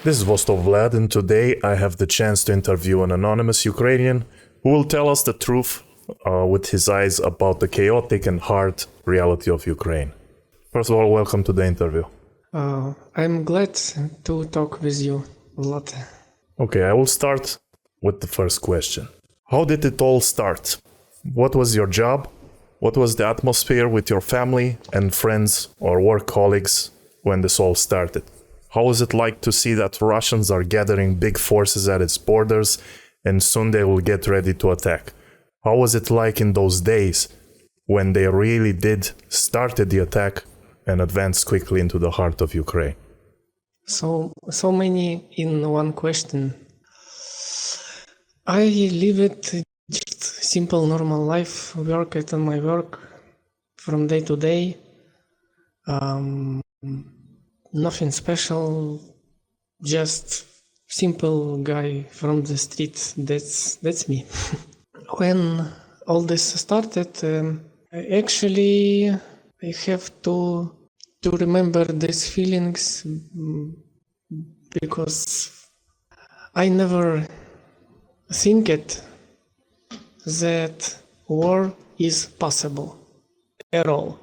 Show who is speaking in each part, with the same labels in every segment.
Speaker 1: This is Vostok Vlad, and today I have the chance to interview an anonymous Ukrainian who will tell us the truth with his eyes about the chaotic and hard reality of Ukraine. First of all, welcome to the interview.
Speaker 2: I'm glad to talk with you a lot.
Speaker 1: Okay, I will start with the first question. How did it all start? What was your job? What was the atmosphere with your family and friends or work colleagues when this all started? How was it like to see that Russians are gathering big forces at its borders and soon they will get ready to attack? How was it like in those days when they really started the attack and advanced quickly into the heart of Ukraine?
Speaker 2: So many in one question. I live it just simple normal life, work at my work from day to day. Nothing special, just simple guy from the street. That's me. When all this started, actually I have to remember these feelings because I never think it that war is possible at all.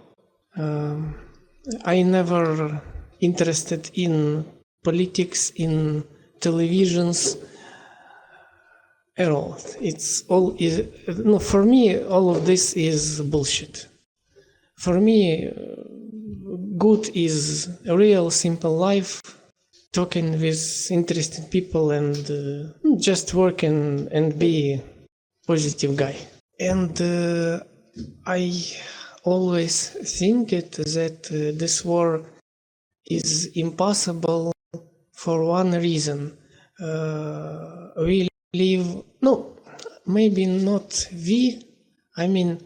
Speaker 2: I never interested in politics, in televisions at all. For me, all of this is bullshit. For me, good is a real simple life, talking with interesting people and just working and be positive guy. And I always think that this war is impossible for one reason. We live, maybe not we, I mean,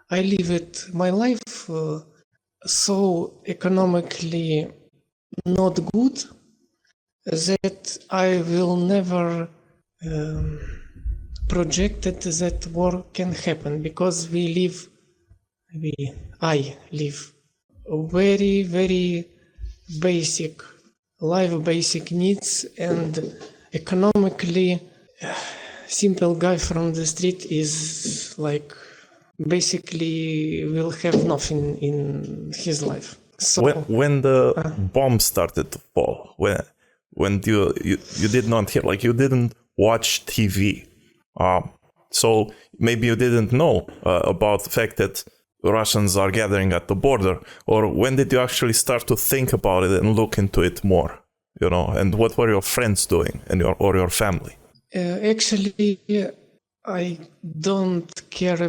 Speaker 2: I live it, my life so economically not good that I will never project it that war can happen because I live very, very basic life, basic needs, and economically simple guy from the street is like basically will have nothing in his life. So
Speaker 1: when the bomb started to fall, when you did not hear, like you didn't watch TV, so maybe you didn't know about the fact that Russians are gathering at the border, or when did you actually start to think about it and look into it more, and what were your friends doing and your family?
Speaker 2: Actually, I don't care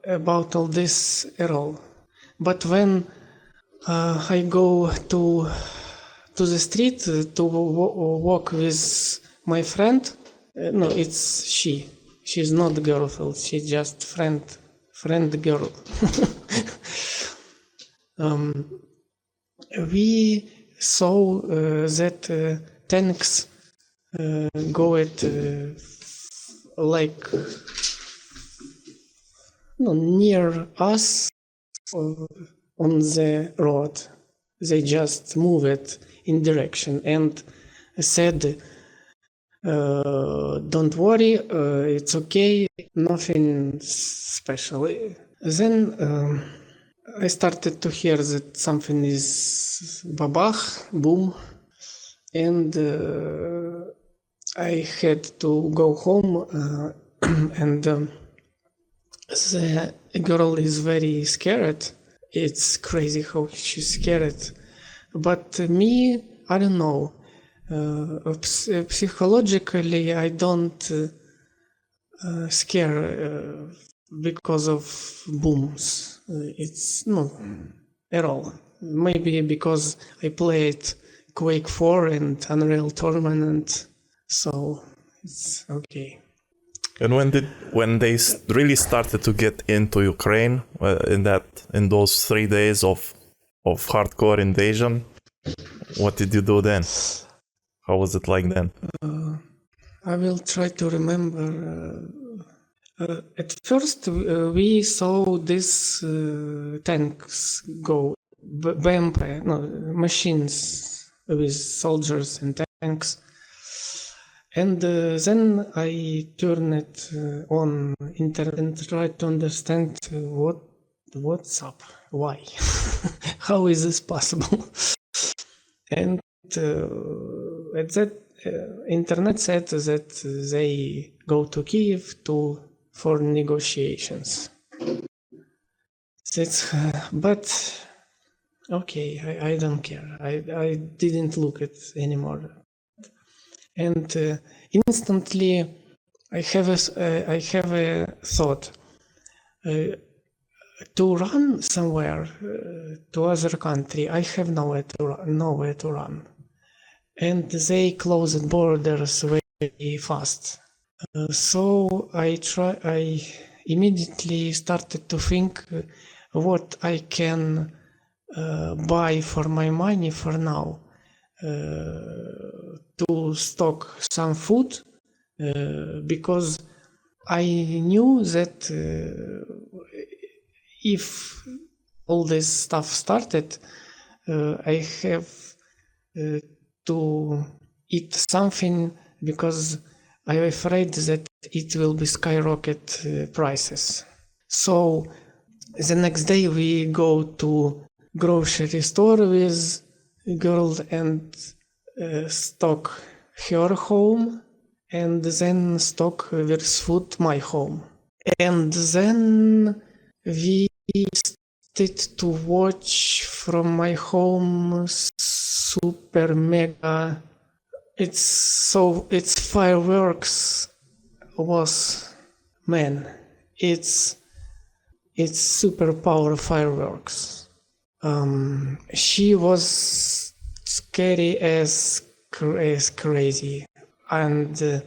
Speaker 2: about all this at all. But when I go to the street to walk with my friend, it's she. She's not girlfriend. She's just friend girl. We saw that tanks go at near us on the road. They just move it in direction and said, don't worry, it's okay, nothing special. Then I started to hear that something is babach, boom, and I had to go home and the girl is very scared. It's crazy how she's scared. But me, I don't know. Psychologically, I don't scare because of booms. It's not at all. Maybe because I played Quake 4 and Unreal Tournament, so it's okay.
Speaker 1: And when they really started to get into Ukraine in those 3 days of hardcore invasion, what did you do then? How was it like then?
Speaker 2: I will try to remember. At first, we saw these tanks go, BMP, machines with soldiers and thanks. And then I turn it on internet and try to understand what's up, why, how is this possible? And at that internet said that they go to Kiev for negotiations. But okay, I don't care. I didn't look at anymore. And instantly, I have a thought to run somewhere to other country. I have nowhere to run, and they closed borders very fast. So I immediately started to think what I can buy for my money for now. To stock some food because I knew that if all this stuff started, I have to eat something because I'm afraid that it will be skyrocket prices. So the next day we go to grocery store with girl and stock her home, and then stock with food my home. And then we started to watch from my home super mega. It's fireworks was, man, it's super power fireworks. She was scary as crazy, and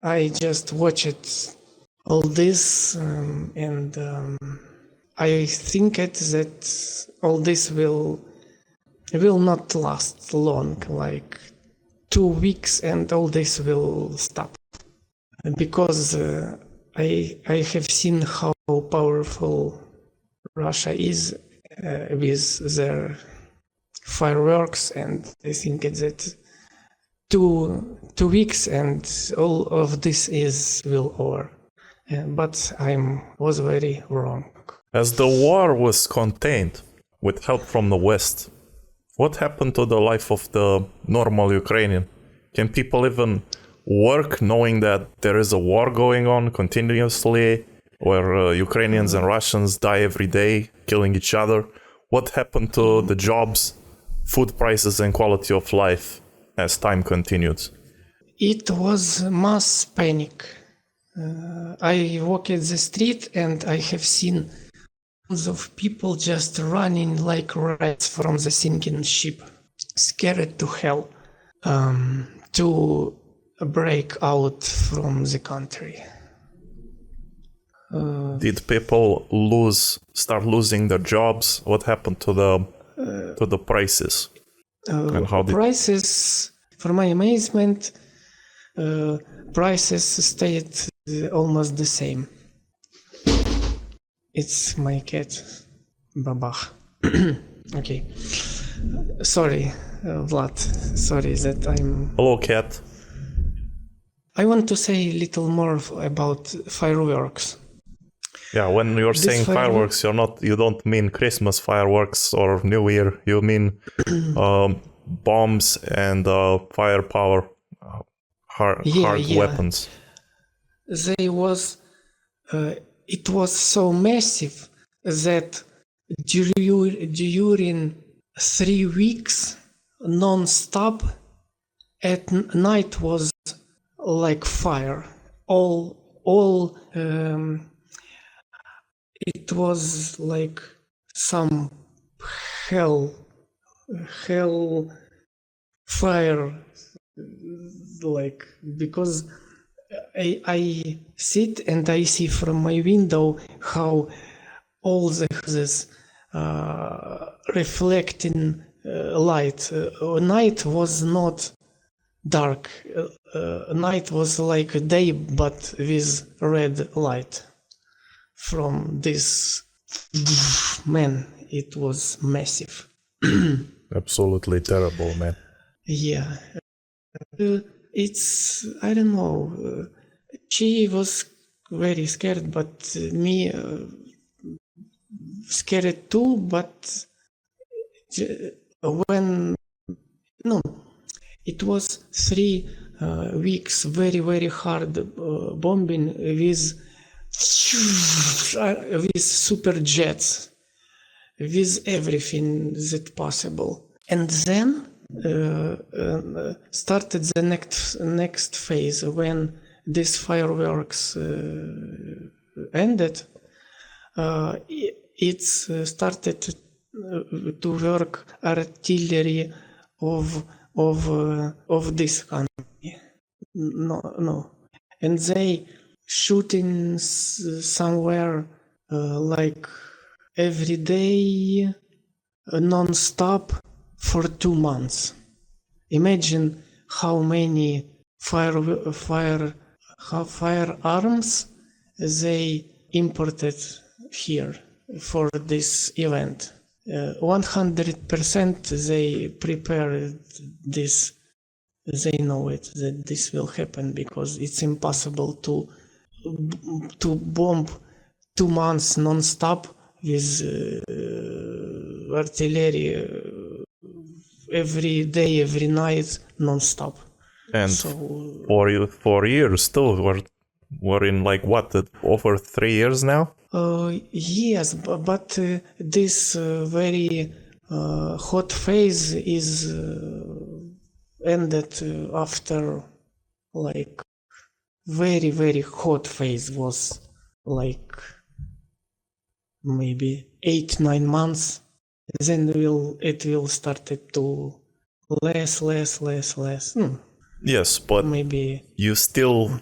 Speaker 2: I just watched all this, and I think that all this will not last long, like 2 weeks, and all this will stop, because I have seen how powerful Russia is with their fireworks, and I think that 2 weeks and all of this will over. But I was very wrong.
Speaker 1: As the war was contained with help from the West, what happened to the life of the normal Ukrainian? Can people even work knowing that there is a war going on continuously, where Ukrainians and Russians die every day, killing each other? What happened to the jobs, food prices, and quality of life as time continued?
Speaker 2: It was mass panic. I walk at the street and I have seen tons of people just running like rats from the sinking ship, scared to hell, to break out from the country.
Speaker 1: Did people start losing their jobs? What happened to the prices? And how
Speaker 2: prices, for my amazement, prices stayed almost the same. It's my cat, Baba. Okay. Sorry, Vlad. Sorry that I'm...
Speaker 1: Hello, cat.
Speaker 2: I want to say a little more about fireworks.
Speaker 1: Yeah, when you're saying fireworks, you don't mean Christmas fireworks or New Year. You mean bombs and firepower, hard weapons.
Speaker 2: It was so massive that during 3 weeks non-stop at night was like fire. It was like some hell fire, like, because I sit and I see from my window how all the houses reflecting light. Night was not dark. Night was like a day, but with red light. From this, man, it was massive.
Speaker 1: Absolutely terrible, man.
Speaker 2: Yeah. It's, I don't know. She was very scared, but me scared too. But when no, it was 3 weeks very very hard bombing with superjets, with everything that possible, and then started the next phase when this fireworks ended. It's started to work artillery of this country. No, and they shooting somewhere like every day, non-stop for 2 months. Imagine how many firearms they imported here for this event. 100% they prepared this. They know it, that this will happen, because it's impossible to bomb 2 months non-stop with artillery every day, every night, non-stop.
Speaker 1: And
Speaker 2: So
Speaker 1: 4 years too. We're in like what, over 3 years now?
Speaker 2: yes, but this very hot phase is ended after, like, very very hot phase was like maybe 8-9 months. Then it will started to less.
Speaker 1: Yes, but
Speaker 2: Maybe
Speaker 1: you still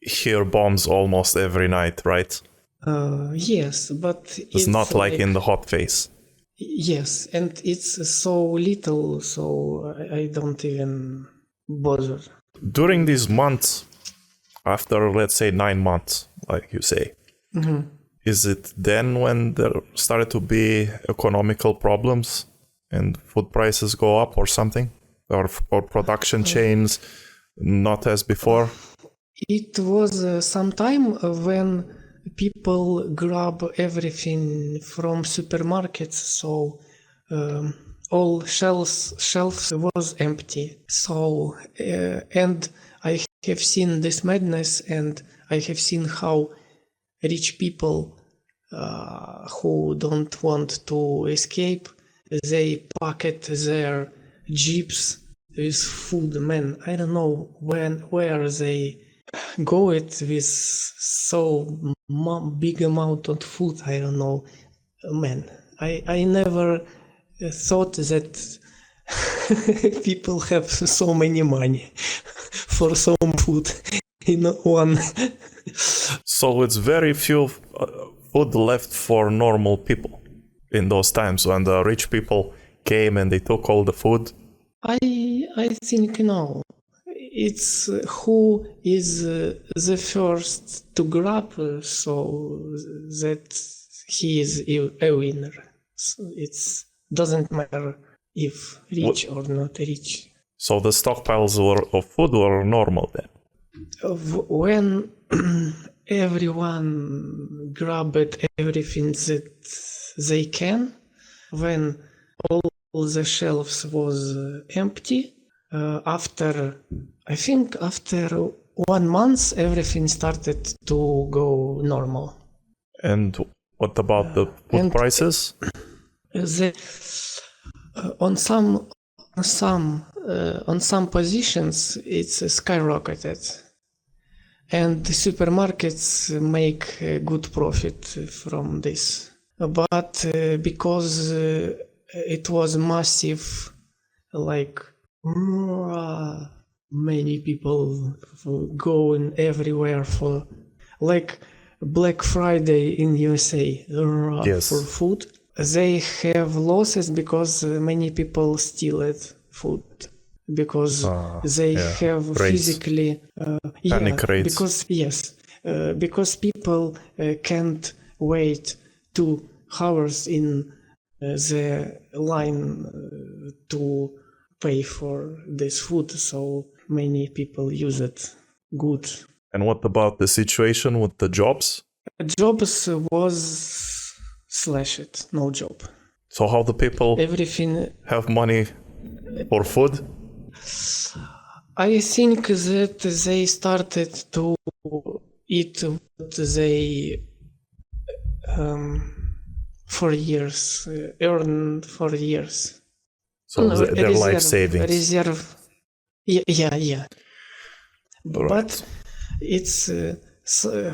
Speaker 1: hear bombs almost every night, right?
Speaker 2: yes, but
Speaker 1: It's not like in the hot phase.
Speaker 2: Yes, and it's so little, so I don't even bother.
Speaker 1: During these months, after let's say 9 months, like you say, is it then when there started to be economical problems and food prices go up or something? Or production chains not as before?
Speaker 2: It was some time when people grab everything from supermarkets, so all shelves was empty. So and I have seen this madness, and I have seen how rich people who don't want to escape, they packet their jeeps with food. Man, I don't know where they go it with so big amount of food. I don't know, man. I never thought that people have so many money for some food in one.
Speaker 1: So it's very few food left for normal people in those times when the rich people came and they took all the food.
Speaker 2: I think no. It's who is the first to grab, so that he is a winner. So it doesn't matter if rich or not rich.
Speaker 1: So the stockpiles of food were normal then?
Speaker 2: When everyone grabbed everything that they can, when all the shelves was empty, after 1 month, everything started to go normal.
Speaker 1: And what about the food prices?
Speaker 2: On some positions, it's skyrocketed, and the supermarkets make a good profit from this. But because it was massive, like many people going everywhere for, like, Black Friday in USA,
Speaker 1: Yes.
Speaker 2: for food. They have losses because many people steal it food, because they have
Speaker 1: raids.
Speaker 2: physically
Speaker 1: Panic raids.
Speaker 2: because people can't wait 2 hours in the line to pay for this food, so many people use it good.
Speaker 1: And what about the situation with the jobs?
Speaker 2: Jobs was slashed, no job.
Speaker 1: So how the people
Speaker 2: Everything.
Speaker 1: have money for food?
Speaker 2: I think that they started to eat what they for years, earned for years.
Speaker 1: So their life savings.
Speaker 2: Reserve. Yeah.
Speaker 1: Right.
Speaker 2: But it's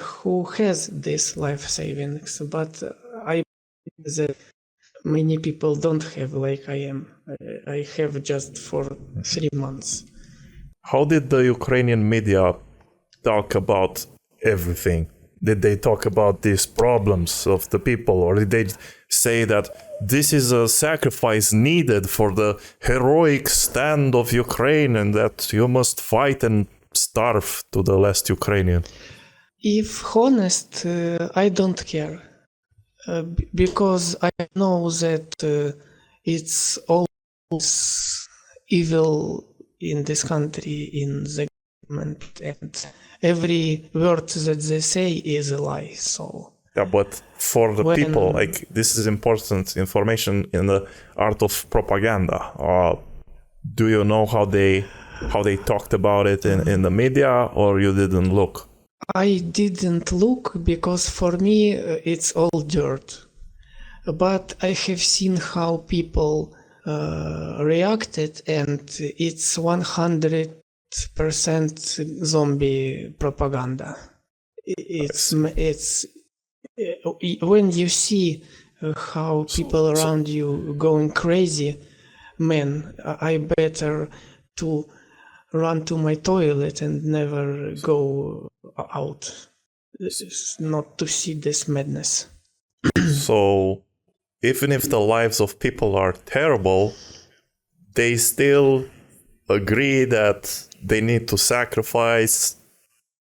Speaker 2: who has this life savings. But I that many people don't have like I am. I have just for 3 months.
Speaker 1: How did the Ukrainian media talk about everything? Did they talk about these problems of the people, or did they say that this is a sacrifice needed for the heroic stand of Ukraine and that you must fight and starve to the last Ukrainian?
Speaker 2: If honest, I don't care because I know that it's always evil in this country, in the government, and every word that they say is a lie. So
Speaker 1: yeah, but for the people, like, this is important information in the art of propaganda. Do you know how they talked about it in the media, or you didn't look?
Speaker 2: I didn't look because for me it's all dirt. But I have seen how people reacted, and it's 100% zombie propaganda. It's when you see how people around you going crazy, man, I better to run to my toilet and never go out. Not to see this madness.
Speaker 1: So even if the lives of people are terrible, they still agree that they need to sacrifice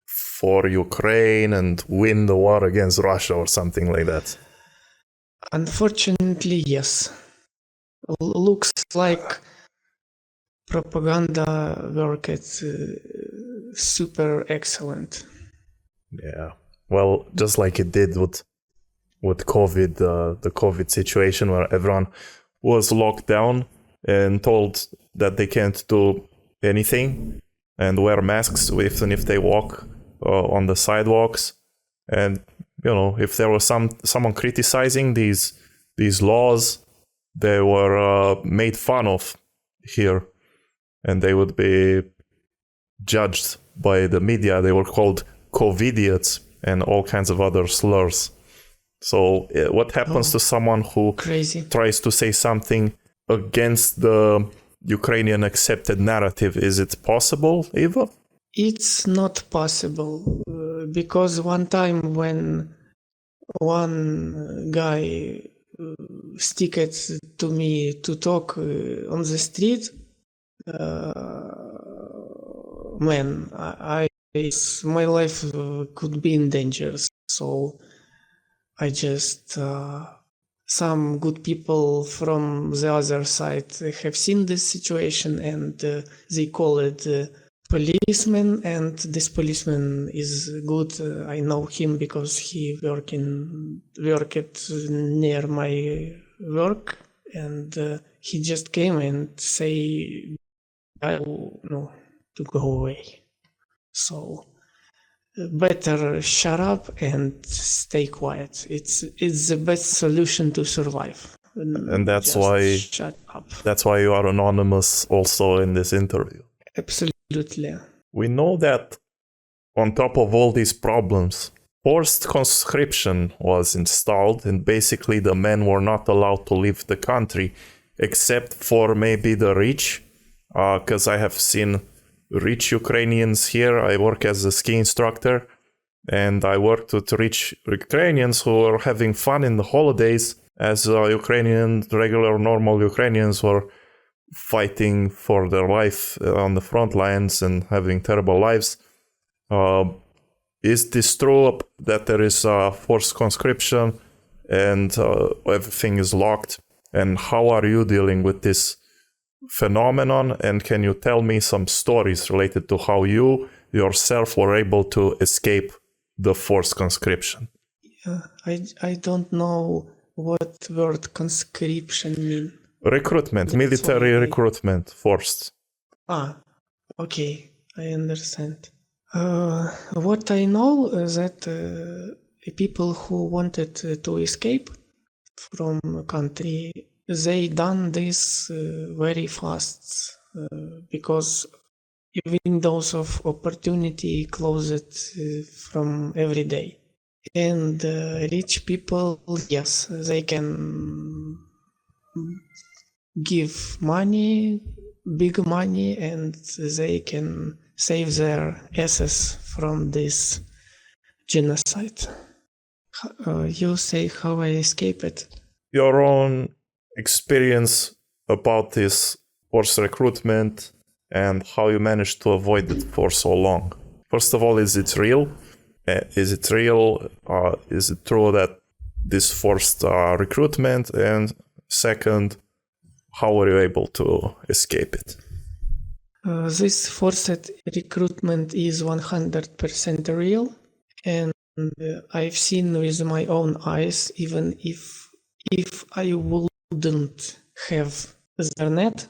Speaker 1: for Ukraine and win the war against Russia or something like that.
Speaker 2: Unfortunately, yes. Looks like propaganda work is super excellent.
Speaker 1: Yeah. Well, just like it did with COVID, the COVID situation where everyone was locked down and told that they can't do anything and wear masks even if they walk on the sidewalks. And if there was someone criticizing these laws, they were made fun of here, and they would be judged by the media. They were called COVIDiots and all kinds of other slurs. So what happens to someone who tries to say something against the Ukrainian accepted narrative? Is it possible, Eva?
Speaker 2: It's not possible because one time when one guy stick it to me to talk on the street, man, my life could be in danger. So I just some good people from the other side have seen this situation, and they call it policeman, and this policeman is good. I know him because he worked near my work, and he just came and say, no, to go away. So better shut up and stay quiet. It's the best solution to survive.
Speaker 1: And that's why
Speaker 2: shut up.
Speaker 1: That's why you are anonymous also in this interview.
Speaker 2: Absolutely.
Speaker 1: We know that on top of all these problems, forced conscription was installed, and basically the men were not allowed to leave the country except for maybe the rich, because I have seen rich Ukrainians here. I work as a ski instructor, and I worked with rich Ukrainians who were having fun in the holidays, as regular normal Ukrainians were fighting for their life on the front lines and having terrible lives. Is this true that there is forced conscription and everything is locked? And how are you dealing with this phenomenon, and can you tell me some stories related to how you yourself were able to escape the forced conscription?
Speaker 2: I don't know what word conscription mean.
Speaker 1: Recruitment, military recruitment, forced.
Speaker 2: Okay, I understand. What I know is that people who wanted to escape from a country, they done this very fast because windows of opportunity closed from every day. And rich people, yes, they can give money, big money, and they can save their asses from this genocide. You say how I escaped it?
Speaker 1: Your own experience about this forced recruitment and how you managed to avoid it for so long. First of all, is it real? Is it real? Is it true that this forced recruitment? And second, how were you able to escape it?
Speaker 2: This forced recruitment is 100% real, and I've seen with my own eyes, even if I wouldn't have the net,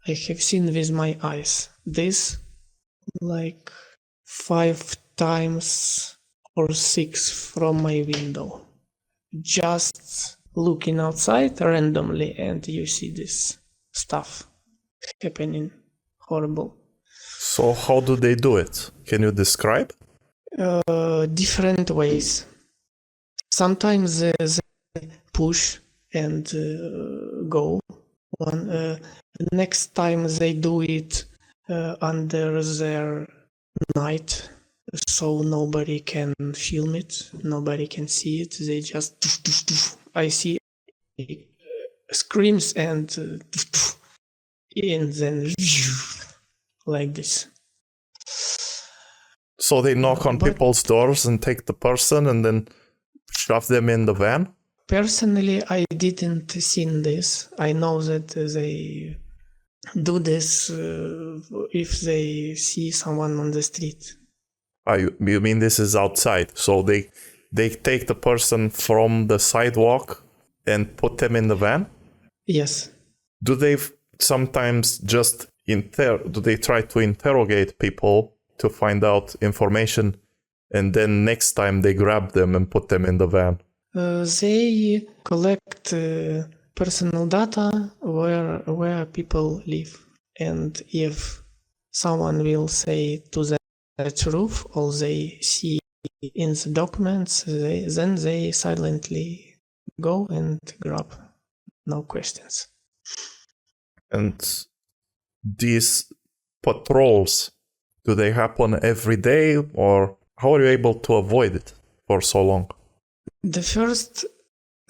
Speaker 2: I have seen with my eyes this like 5 times or 6 from my window. Just looking outside randomly and you see this stuff happening. Horrible.
Speaker 1: So how do they do it? Can you describe?
Speaker 2: Different ways. Sometimes they push and go. Next time they do it under their night, so nobody can film it, nobody can see it. They just I see screams and then like this.
Speaker 1: So they knock on people's doors and take the person and then shove them in the van?
Speaker 2: Personally, I didn't see this. I know that they do this if they see someone on the street.
Speaker 1: You mean this is outside? So they take the person from the sidewalk and put them in the van?
Speaker 2: Yes.
Speaker 1: Do they sometimes just do they try to interrogate people to find out information, and then next time they grab them and put them in the van?
Speaker 2: They collect personal data where people live, and if someone will say to them the truth or they see in the documents, then they silently go and grab. No questions.
Speaker 1: And these patrols, do they happen every day, or how are you able to avoid it for so long?
Speaker 2: The first,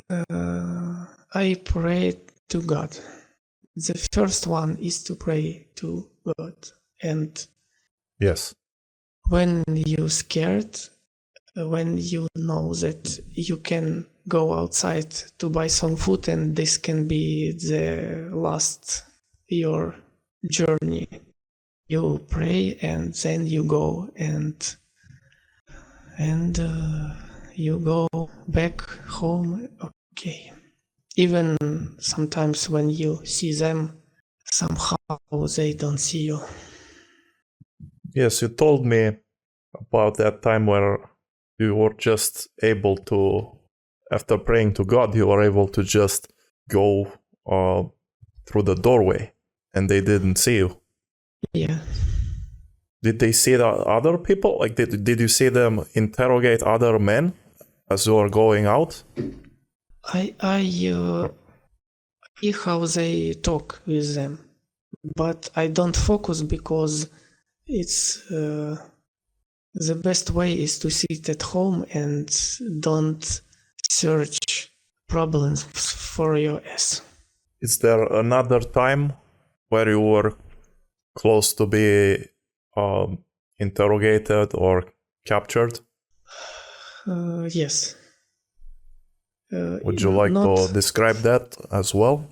Speaker 2: I prayed to God. The first one is to pray to God. And
Speaker 1: yes,
Speaker 2: when you're scared, when you know that you can go outside to buy some food and this can be the last your journey, you pray and then you go and you go back home. Okay. Even sometimes when you see them, somehow they don't see you.
Speaker 1: Yes, you told me about that time where you were just able to, after praying to God, you were able to just go through the doorway and they didn't see you.
Speaker 2: Yeah.
Speaker 1: Did they see the other people? Like, did you see them interrogate other men as you were going out?
Speaker 2: I see how they talk with them, but I don't focus because it's the best way is to sit at home and don't search problems for your ass.
Speaker 1: Is there another time where you were close to be interrogated or captured?
Speaker 2: Yes.
Speaker 1: Would you like to describe that as well?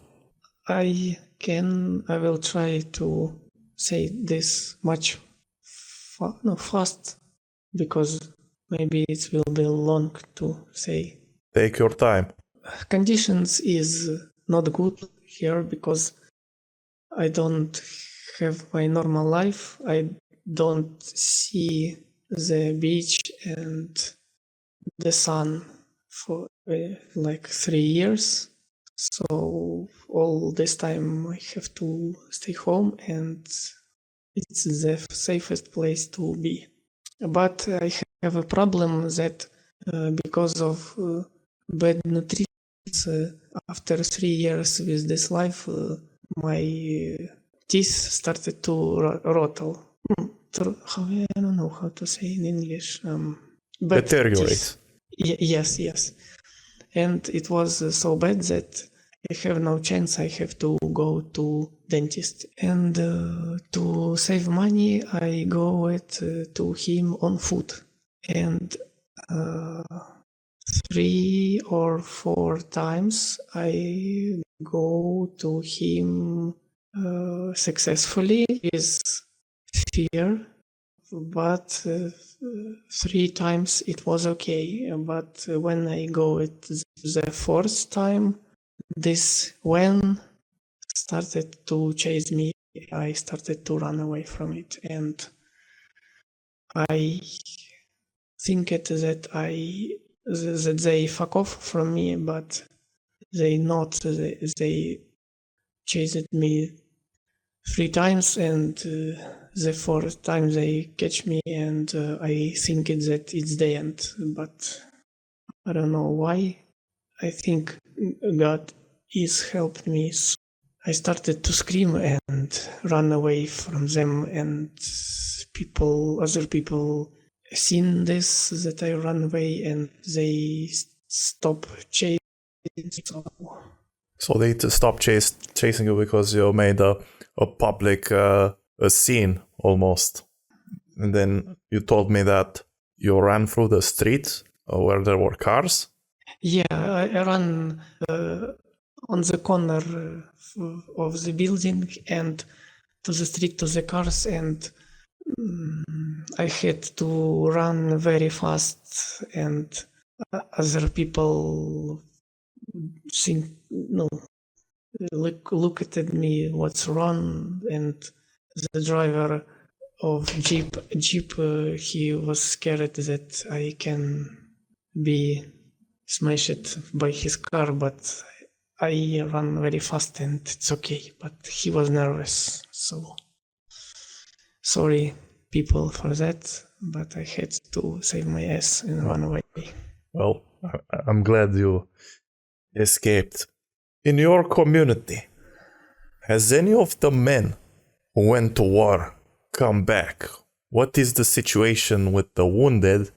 Speaker 2: I I will try to say this much fast, because maybe it will be long to say.
Speaker 1: Take your time.
Speaker 2: Conditions is not good here because I don't have my normal life. I don't see the beach and the sun for like 3 years. So all this time I have to stay home, and it's the safest place to be. But I have a problem that because of bad nutrition, after 3 years with this life, my teeth started to rottle. I don't know how to say in English.
Speaker 1: Deteriorate.
Speaker 2: Yes. And it was so bad that I have no chance. I have to go to dentist. And to save money, I go to him on foot. And 3 or 4 times I go to him successfully with fear, but 3 times it was okay. But when I go the 4th time, this when started to chase me. I started to run away from it, and I think that they fuck off from me, but they not. They chased me 3 times, and the 4th time they catch me, and I think that it's the end. But I don't know why. I think God is helped me. So I started to scream and run away from them, and other people seen this, that I run away, and they stop chasing.
Speaker 1: So they stopped chasing you because you made a public a scene almost. And then you told me that you ran through the street where there were cars.
Speaker 2: Yeah, I ran on the corner of the building and to the street to the cars, and I had to run very fast, and other people look at me, what's wrong, and the driver of jeep he was scared that I can be smashed by his car, but I ran very fast and it's okay, but he was nervous, so sorry people for that, but I had to save my ass and run away.
Speaker 1: Well, I'm glad you escaped. In your community, has any of the men who went to war come back? What is the situation with the wounded?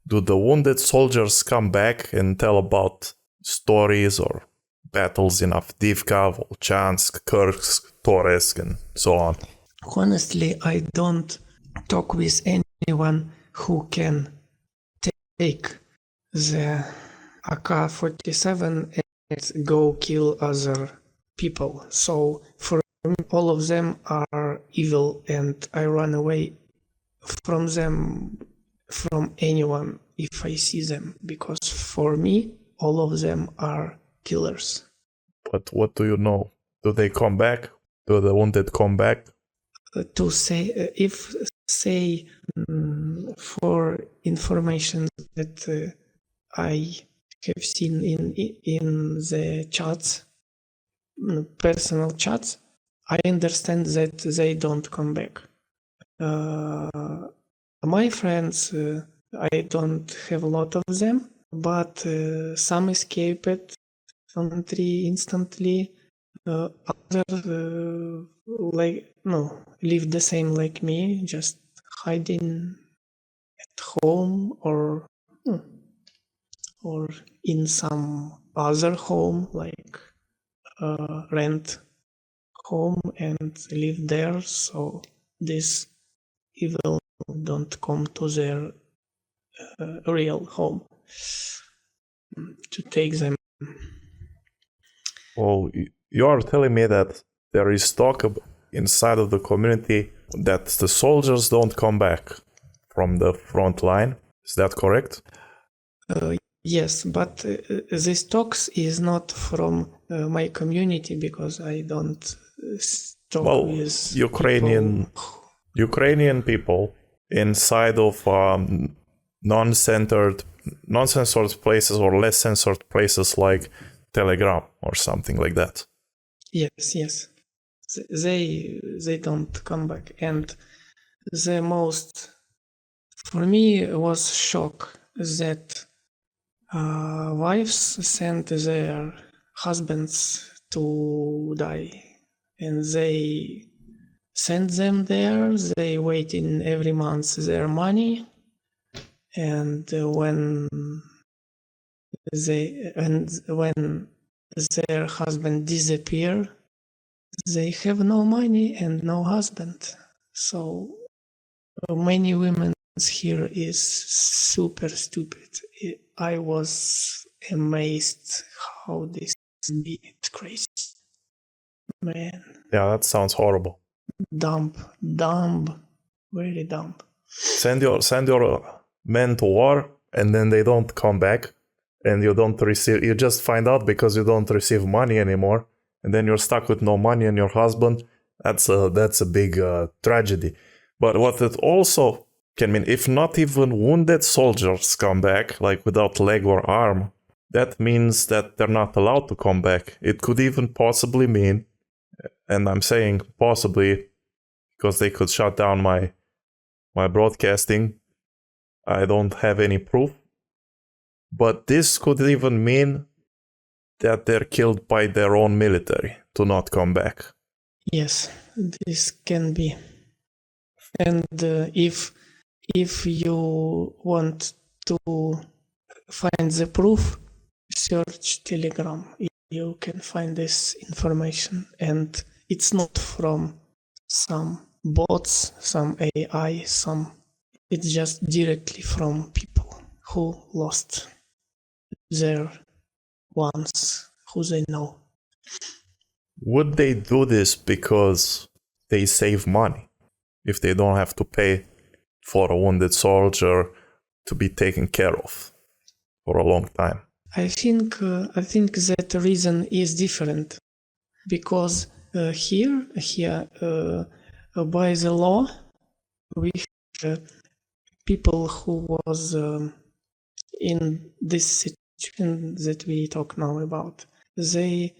Speaker 1: Do the wounded soldiers come back and tell about stories or battles in Avdiivka, Volchansk, Kursk, Toretsk, and so on?
Speaker 2: Honestly, I don't talk with anyone who can take the AK-47 and go kill other people. So for me, all of them are evil, and I run away from them, from anyone if I see them, because for me, all of them are killers.
Speaker 1: But what do you know? Do they come back? Do the wounded come back?
Speaker 2: To say, for information that I have seen in the chats, personal chats, I understand that they don't come back. My friends, I don't have a lot of them, but some escaped country instantly. Others live the same like me, just hiding at home or in some other home, like rent home and live there. So this evil don't come to their real home to take them.
Speaker 1: Well, you are telling me that there is talk inside of the community that the soldiers don't come back from the front line. Is that correct?
Speaker 2: Yes, but this talks is not from my community because I don't talk with
Speaker 1: Ukrainian people inside of non-censored places or less censored places like Telegram or something like that.
Speaker 2: Yes. They don't come back. And the most, for me, was shock that wives sent their husbands to die. And they send them there, they wait in every month their money. And when their husband disappear, they have no money and no husband. So many women here is super stupid. I was amazed how this be. It's crazy, man.
Speaker 1: Yeah, that sounds horrible.
Speaker 2: Dumb, very dumb.
Speaker 1: Send your men to war, and then they don't come back, and you don't receive. You just find out because you don't receive money anymore, and then you're stuck with no money and your husband. That's a big tragedy. But what it also can mean, if not even wounded soldiers come back, like without leg or arm, that means that they're not allowed to come back. It could even possibly mean, and I'm saying possibly because they could shut down my broadcasting. I don't have any proof. But this could even mean that they're killed by their own military to not come back.
Speaker 2: Yes, this can be. And if you want to find the proof, search Telegram. You can find this information. And it's not from some bots, some AI, it's just directly from people who lost their ones who they know.
Speaker 1: Would they do this because they save money? If they don't have to pay for a wounded soldier to be taken care of for a long time?
Speaker 2: I think that reason is different because here by the law we have people who was in this situation that we talk now about. They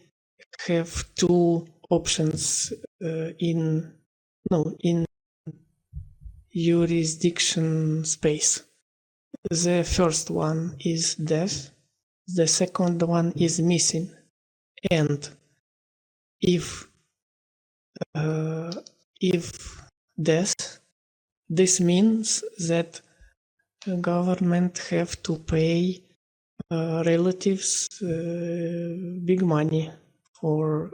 Speaker 2: have two options in jurisdiction space. The first one is death. The second one is missing. And if death, this means that government have to pay relatives big money for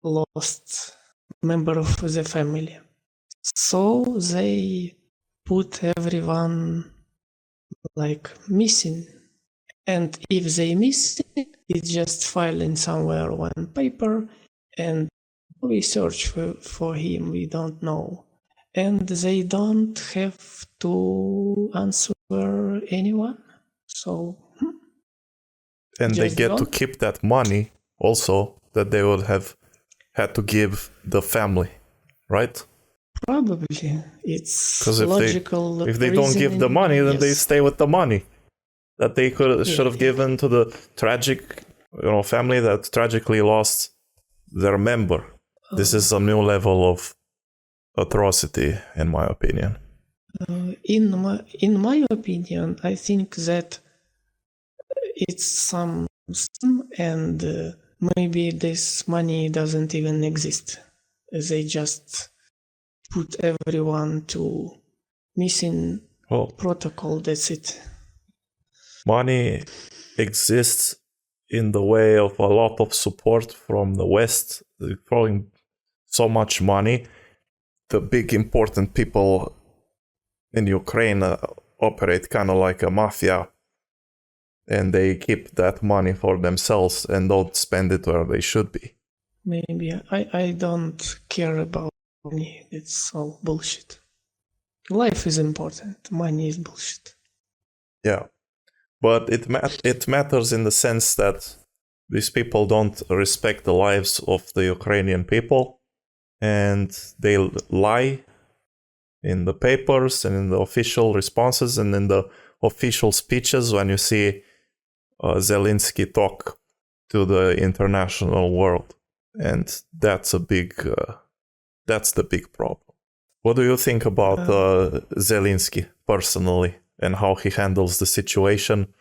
Speaker 2: lost member of the family. So they put everyone like missing. And if they miss it, it's just filing somewhere on paper and we search for him, we don't know. And they don't have to answer anyone. So
Speaker 1: and they get to keep that money also that they would have had to give the family, right?
Speaker 2: Probably. It's logical.
Speaker 1: If they don't give the money, then they stay with the money that they should have given to the tragic, family that tragically lost their member. This is a new level of atrocity, in my opinion.
Speaker 2: In my opinion, I think that it's some and maybe this money doesn't even exist. They just put everyone to missing protocol. That's it.
Speaker 1: Money exists in the way of a lot of support from the West. They're throwing so much money. The big important people in Ukraine operate kind of like a mafia, and they keep that money for themselves and don't spend it where they should be.
Speaker 2: maybe I don't care about money. It's all bullshit. Life is important. Money is bullshit.
Speaker 1: Yeah, but it matters in the sense that these people don't respect the lives of the Ukrainian people, and they lie in the papers and in the official responses and in the official speeches when you see Zelinski talk to the international world, and that's the big problem. What do you think about Zelinski personally and how he handles the situation?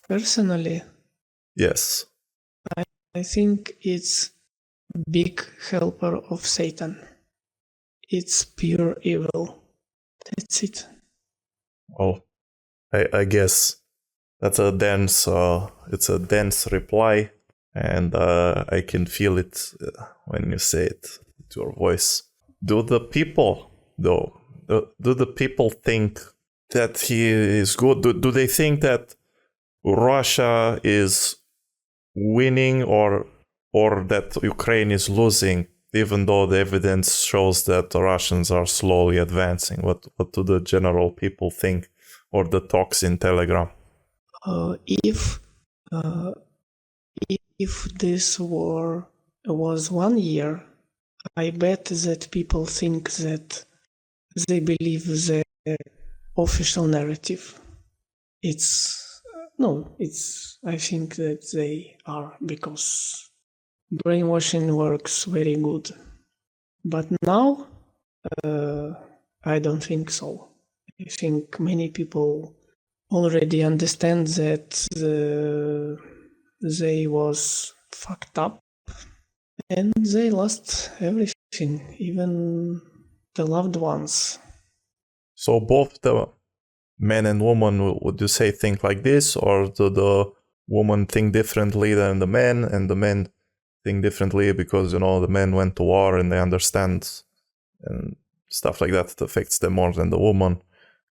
Speaker 2: Personally,
Speaker 1: Yes.
Speaker 2: I think it's big helper of Satan. It's pure evil. That's it.
Speaker 1: Well, I guess that's it's a dense reply, and I can feel it when you say it with your voice. Do the people, though, do the people think that he is good? Do they think that Russia is winning or that Ukraine is losing, even though the evidence shows that the Russians are slowly advancing? What do the general people think, or the talks in Telegram?
Speaker 2: If this war was 1 year, I bet that people think that they believe the official narrative. I think that they are, because brainwashing works very good. But now, I don't think so. I think many people already understand that they was fucked up and they lost everything, even the loved ones.
Speaker 1: So both the men and women, would you say, think like this, or do the women think differently than the men, and the men think differently because, the men went to war and they understand and stuff like that, it affects them more than the woman?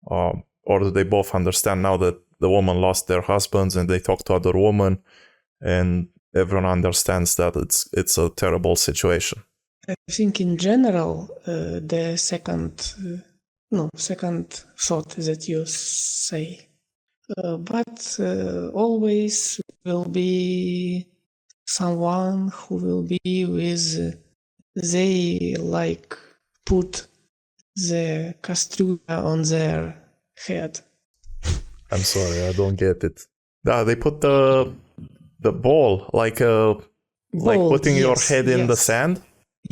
Speaker 1: Or do they both understand now that the woman lost their husbands and they talk to other women and everyone understands that it's a terrible situation?
Speaker 2: I think in general, the second thought that you say, but always will be someone who will be with, they like put the castrulla on their head.
Speaker 1: I'm sorry, I don't get it. They put the ball like putting your head in the sand.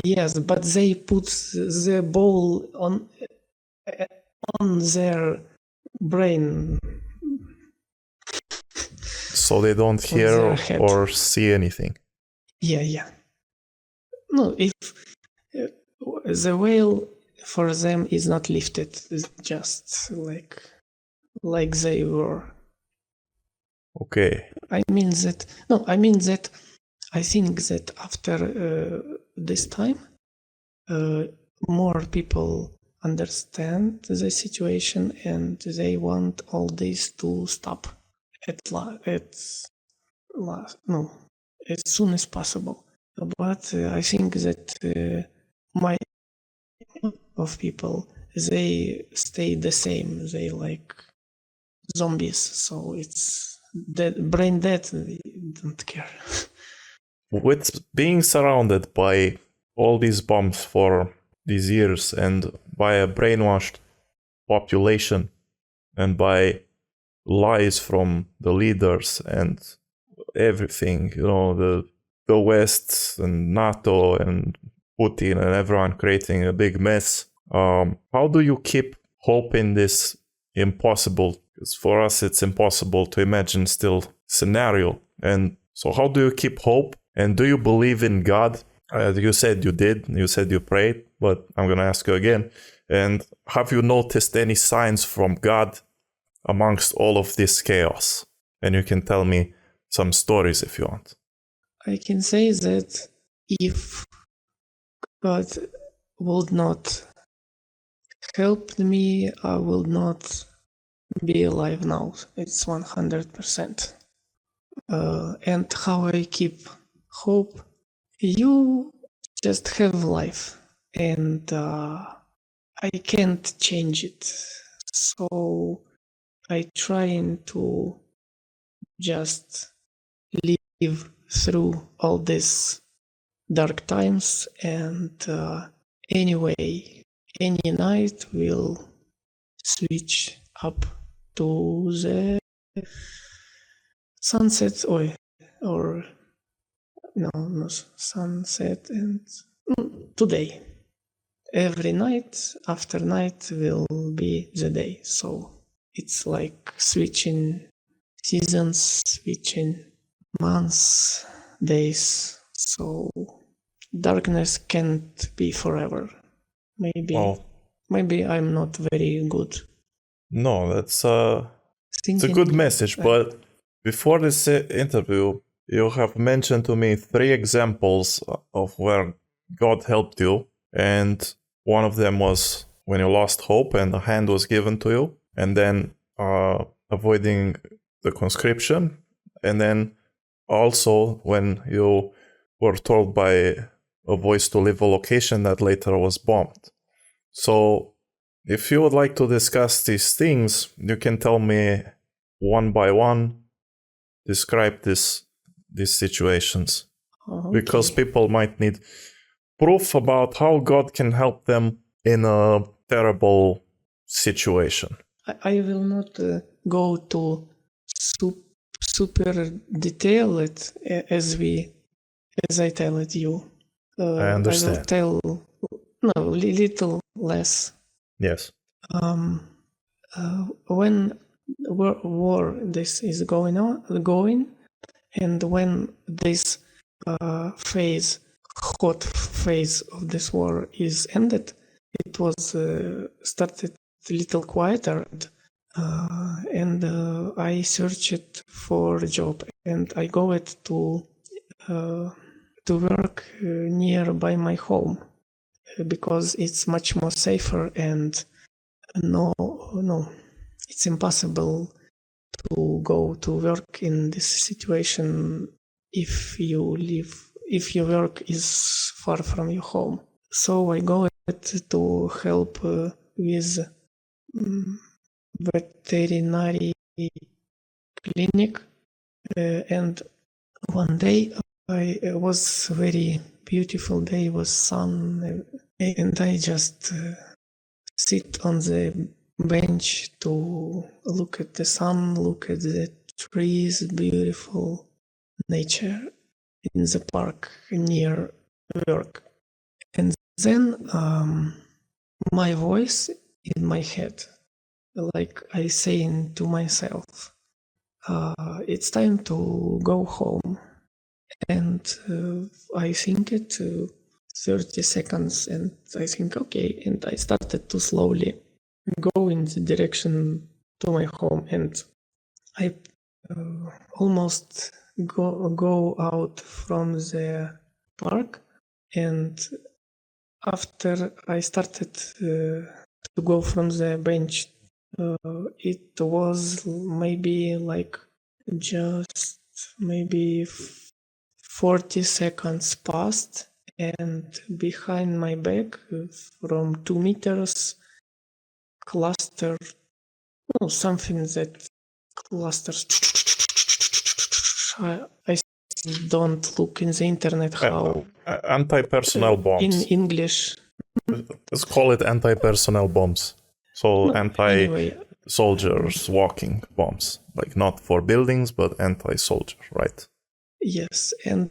Speaker 2: Yes, but they put the ball on their brain,
Speaker 1: so they don't hear or see anything.
Speaker 2: Yeah. No, if the veil for them is not lifted, it's just like they were.
Speaker 1: Okay.
Speaker 2: I mean that I think that after this time, more people understand the situation and they want all this to stop as soon as possible. But I think that my of people, they stay the same. They like zombies, so it's brain dead. They don't care.
Speaker 1: With being surrounded by all these bombs for these years and by a brainwashed population and by lies from the leaders and everything, the West and NATO and Putin and everyone creating a big mess. How do you keep hope in this impossible, because for us it's impossible to imagine still scenario? And so how do you keep hope? And do you believe in God? You said you did. You said you prayed, but I'm going to ask you again. And have you noticed any signs from God amongst all of this chaos? And you can tell me some stories if you want.
Speaker 2: I can say that if God would not help me, I will not be alive now. It's 100%. And how I keep hope? You just have life, and I can't change it. So I trying to just live through all these dark times, and anyway, any night will switch up to the sunset or no sunset and today. Every night after night will be the day. So it's like switching seasons, switching months, days. So darkness can't be forever. Maybe I'm not very good.
Speaker 1: No, it's a good message. But before this interview, you have mentioned to me 3 examples of where God helped you, and one of them was when you lost hope and a hand was given to you, and then avoiding the conscription, and then also when you were told by a voice to leave a location that later was bombed. So if you would like to discuss these things, you can tell me one by one, describe these situations. Okay. Because people might need proof about how God can help them in a terrible situation.
Speaker 2: I will not go to super detail it as I tell it you.
Speaker 1: I understand.
Speaker 2: I will tell little less.
Speaker 1: Yes.
Speaker 2: When war this is going, and when this hot phase of this war is ended, it was started a little quieter, and I searched for a job, and I go to work nearby my home because it's much more safer, and no, it's impossible to go to work in this situation if your work is far from your home. So I go to help with veterinary clinic, and one day it was a very beautiful day, was sun, and I just sit on the bench to look at the sun, look at the trees, beautiful nature in the park near work. And then my voice in my head, like I saying to myself, it's time to go home. And I think it 30 seconds, and I think, okay, and I started to slowly go in the direction to my home, and I almost go out from the park, and after I started to go from the bench, it was maybe like just maybe 40 seconds passed, and behind my back from 2 meters cluster, something that clusters. I don't look in the internet how
Speaker 1: anti-personnel bombs
Speaker 2: in English.
Speaker 1: Let's call it anti-personnel bombs. So anti-soldiers walking bombs, like not for buildings but anti-soldier, right?
Speaker 2: Yes, and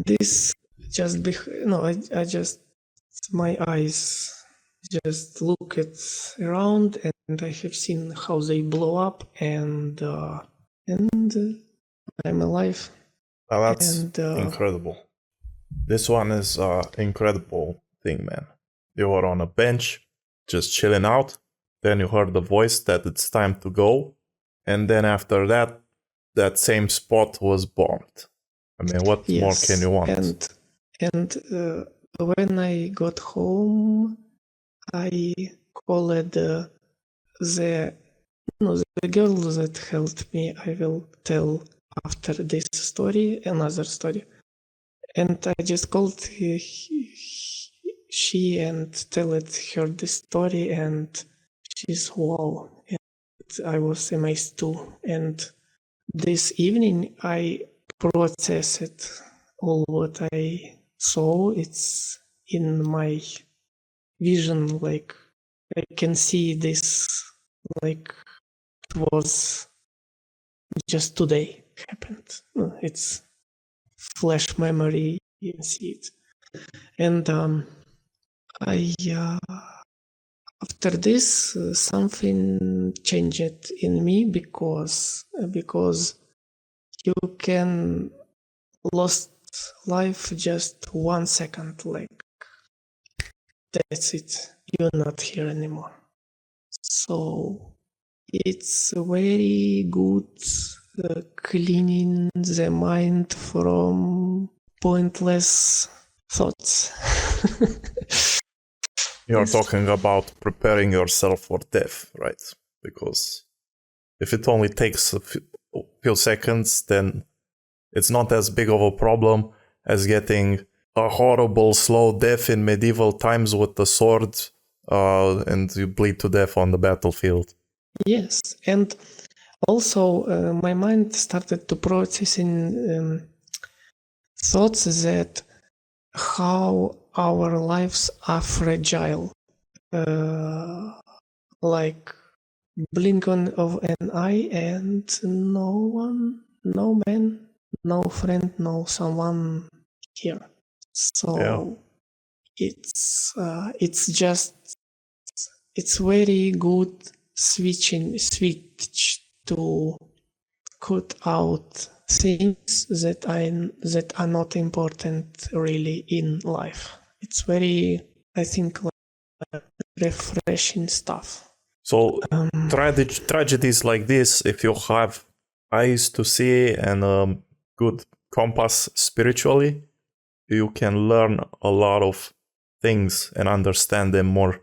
Speaker 2: this just I just my eyes just look at around, and I have seen how they blow up, and I'm alive.
Speaker 1: That's incredible. This one is incredible thing, man. You were on a bench, just chilling out. Then you heard the voice that it's time to go, and then after that, that same spot was bombed. I mean, what more can you want?
Speaker 2: And when I got home, I called the girl that helped me. I will tell after this story another story. And I just called she and tell her the story, and she's wow. And I was amazed too. And this evening I processed all what I saw. It's in my vision, like I can see this, like it was just today happened. It's flash memory, you can see it. And I after this something changed in me because you can lost life just 1 second, like that's it, you're not here anymore. So it's very good cleaning the mind from pointless thoughts.
Speaker 1: You're talking about preparing yourself for death, right? Because if it only takes a few seconds, then it's not as big of a problem as getting a horrible slow death in medieval times with the sword, and you bleed to death on the battlefield.
Speaker 2: Yes, and also my mind started to processing thoughts that how our lives are fragile, like blink of an eye and no one, no man, no friend, no someone here. So it's very good switch to cut out things that are not important really in life. It's very, I think, like refreshing stuff.
Speaker 1: So tragedies like this, if you have eyes to see and a good compass spiritually, you can learn a lot of things and understand them more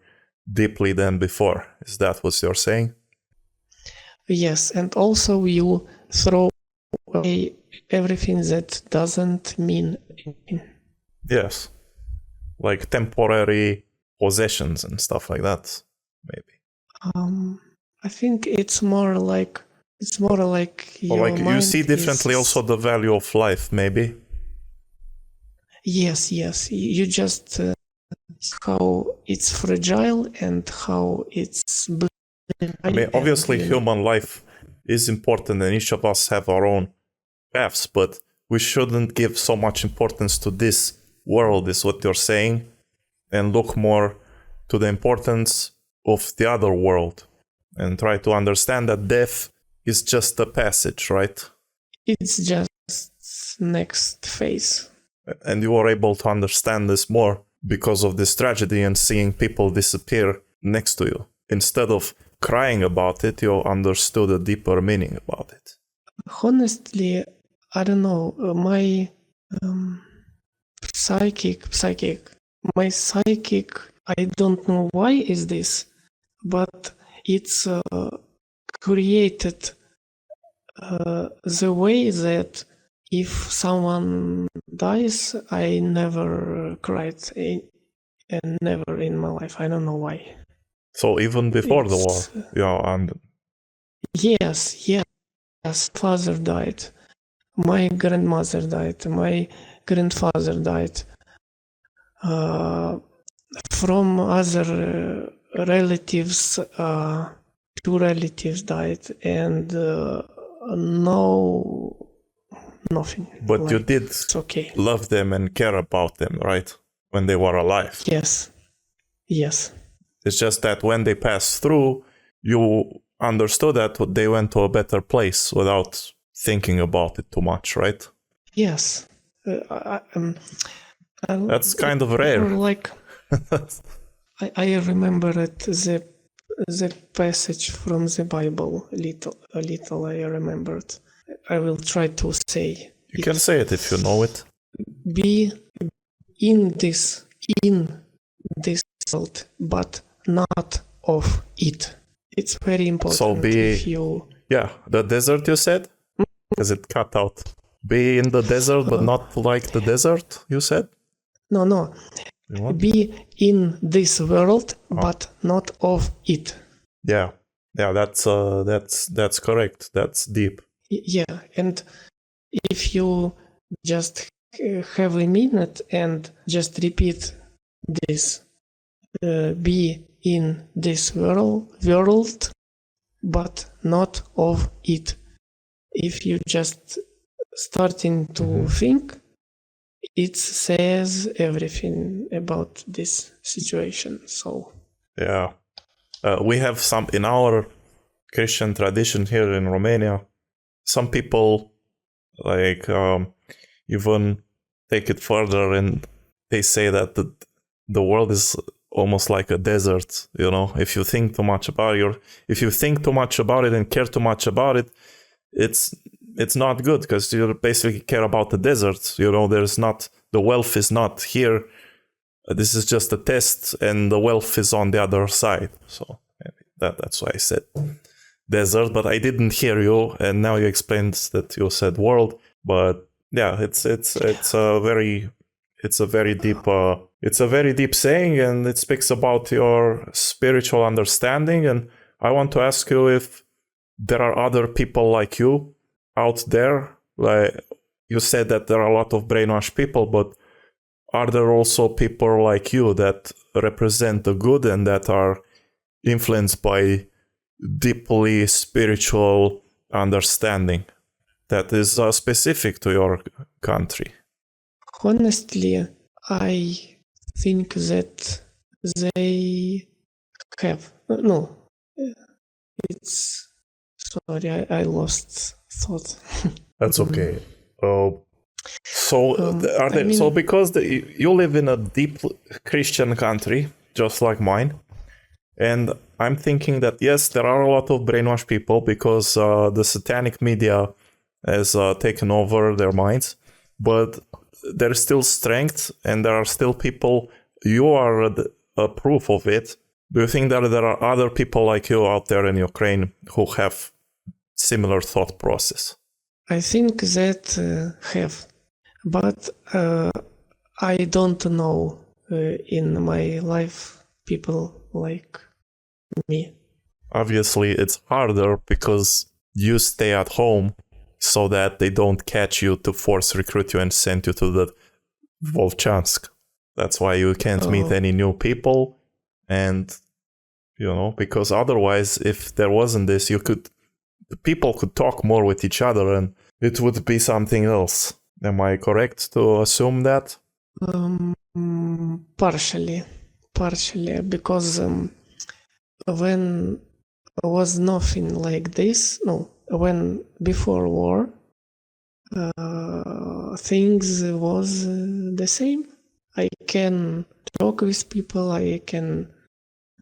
Speaker 1: deeply than before. Is that what you're saying?
Speaker 2: Yes, and also you throw away everything that doesn't mean anything.
Speaker 1: Yes, like temporary possessions and stuff like that, maybe.
Speaker 2: I think it's more like your
Speaker 1: Or like you see differently
Speaker 2: is...
Speaker 1: also the value of life, maybe.
Speaker 2: Yes. You just how it's fragile and how it's...
Speaker 1: I mean, obviously human life is important and each of us have our own paths, but we shouldn't give so much importance to this world, is what you're saying, and look more to the importance of the other world and try to understand that death is just a passage, right?
Speaker 2: It's just next phase.
Speaker 1: And you are able to understand this more because of this tragedy and seeing people disappear next to you. Instead of crying about it, you understood a deeper meaning about it.
Speaker 2: Honestly, I don't know. My psychic, I don't know why is this, but it's created the way that if someone dies, I never cried, never in my life. I don't know why.
Speaker 1: So even before the war, and
Speaker 2: yes, father died, my grandmother died, my grandfather died, from other relatives, two relatives died, and nothing.
Speaker 1: But
Speaker 2: like,
Speaker 1: you did
Speaker 2: okay.
Speaker 1: Love them and care about them, right? When they were alive.
Speaker 2: Yes.
Speaker 1: It's just that when they passed through, you understood that they went to a better place without thinking about it too much, right?
Speaker 2: Yes.
Speaker 1: That's kind of rare.
Speaker 2: Like, I remember the passage from the Bible. A little I remembered. I will try to say.
Speaker 1: You can say it if you know it.
Speaker 2: Be in this world, but not of it. It's very important.
Speaker 1: So the desert you said? Because it cut out. Be in the desert, but not like the desert, you said?
Speaker 2: No.
Speaker 1: What?
Speaker 2: Be in this world, but not of it.
Speaker 1: Yeah, that's correct. That's deep.
Speaker 2: Yeah, and if you just have a minute and just repeat this, be in this world, but not of it. If you just starting to think, it says everything about this situation. So
Speaker 1: Yeah, we have some in our Christian tradition here in Romania. Some people like even take it further, and they say that the world is almost like a desert. You know, if you think too much about it and care too much about it, it's not good, because you basically care about the desert. You know, the wealth is not here. This is just a test, and the wealth is on the other side. So that's why I said desert, but I didn't hear you, and now you explained that you said world. But yeah, it's a very deep saying, and it speaks about your spiritual understanding. And I want to ask you if there are other people like you out there. Like you said that there are a lot of brainwashed people, but are there also people like you that represent the good and that are influenced by deeply spiritual understanding that is specific to your country?
Speaker 2: Honestly, I think that they have. No, it's. Sorry, I lost thought.
Speaker 1: That's okay. So because you live in a deep Christian country, just like mine, and I'm thinking that yes, there are a lot of brainwashed people because the satanic media has taken over their minds, but there's still strength, and there are still people. You are a proof of it. Do you think that there are other people like you out there in Ukraine who have similar thought process?
Speaker 2: I think that have, but I don't know in my life people like me.
Speaker 1: Obviously, it's harder because you stay at home so that they don't catch you to force recruit you and send you to the Volchansk. That's why you can't meet any new people. And, you know, because otherwise, if there wasn't this, the people could talk more with each other and it would be something else. Am I correct to assume that?
Speaker 2: Partially, because when was nothing like this, when before war, things was the same. I can talk with people,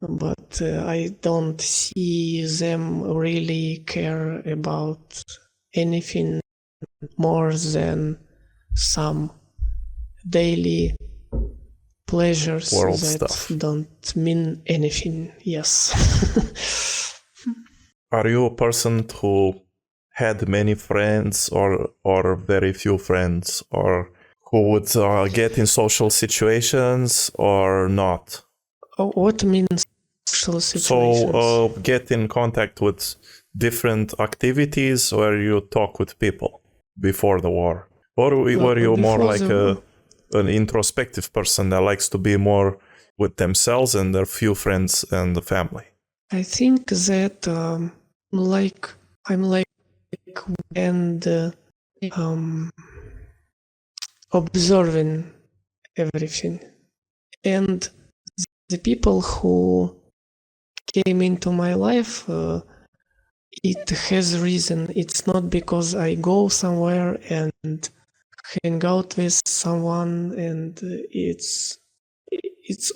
Speaker 2: but I don't see them really care about anything more than some daily pleasures
Speaker 1: World
Speaker 2: that
Speaker 1: stuff.
Speaker 2: don't mean anything. Yes.
Speaker 1: Are you a person who had many friends or very few friends, or who would get in social situations or not?
Speaker 2: What means social situations?
Speaker 1: So get in contact with different activities where you talk with people before the war? Or were you more like an introspective person that likes to be more with themselves and their few friends and the family?
Speaker 2: I think that I'm like and observing everything, and the people who came into my life, it has reason. It's not because I go somewhere and hang out with someone, and it's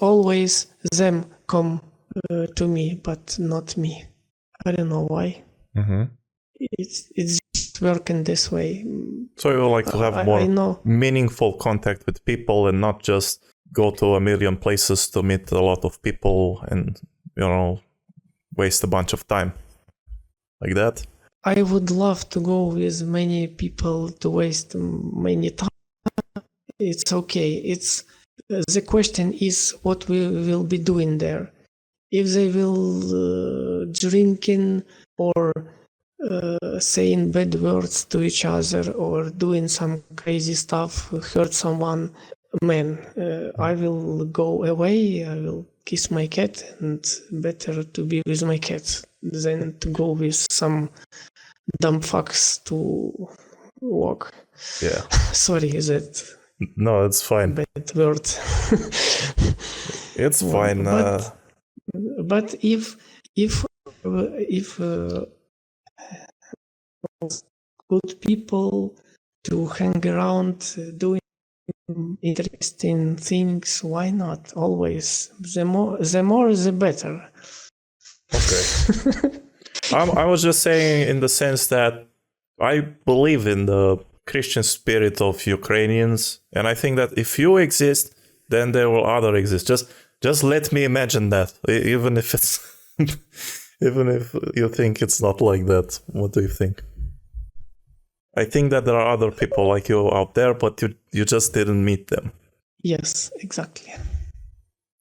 Speaker 2: always them come to me, but not me. I don't know why.
Speaker 1: Mm-hmm.
Speaker 2: It's just working this way.
Speaker 1: So you like to have more meaningful contact with people and not just go to a million places to meet a lot of people and, you know, waste a bunch of time like that?
Speaker 2: I would love to go with many people to waste many time. It's okay. It's the question is what we will be doing there. If they will drinking or saying bad words to each other or doing some crazy stuff, hurt someone, man, I will go away. I will kiss my cat, and better to be with my cat than to go with some dumb fucks to walk.
Speaker 1: Yeah.
Speaker 2: Sorry, is that
Speaker 1: No, it's fine.
Speaker 2: bad word?
Speaker 1: It's fine.
Speaker 2: But if good people to hang around doing interesting things, why not? Always the more the better.
Speaker 1: Okay. I was just saying in the sense that I believe in the Christian spirit of Ukrainians, and I think that if you exist, then there will other exist. Just let me imagine that, even if it's even if you think it's not like that. What do you think? I think that there are other people like you out there, but you just didn't meet them.
Speaker 2: Yes, exactly.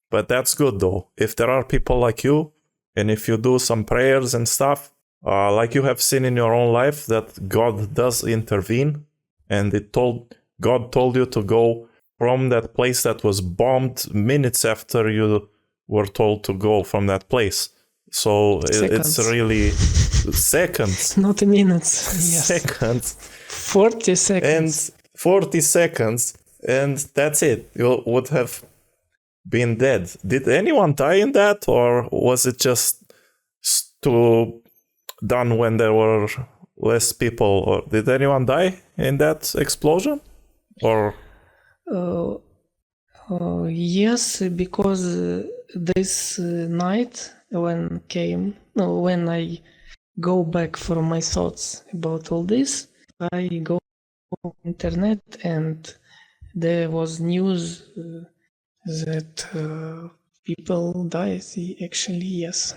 Speaker 1: But that's good though. If there are people like you, and if you do some prayers and stuff, like you have seen in your own life, that God does intervene, and God told you to go from that place that was bombed minutes after you were told to go from that place. So
Speaker 2: Seconds.
Speaker 1: it's really seconds.
Speaker 2: Not minutes. Yes.
Speaker 1: Seconds.
Speaker 2: 40 seconds.
Speaker 1: And 40 seconds, and that's it. You would have been dead. Did anyone die in that, or was it just done when there were less people? Or did anyone die in that explosion? Or
Speaker 2: yes, because this night when I go back from my thoughts about all this, I go on internet and there was news that people died. Actually, yes.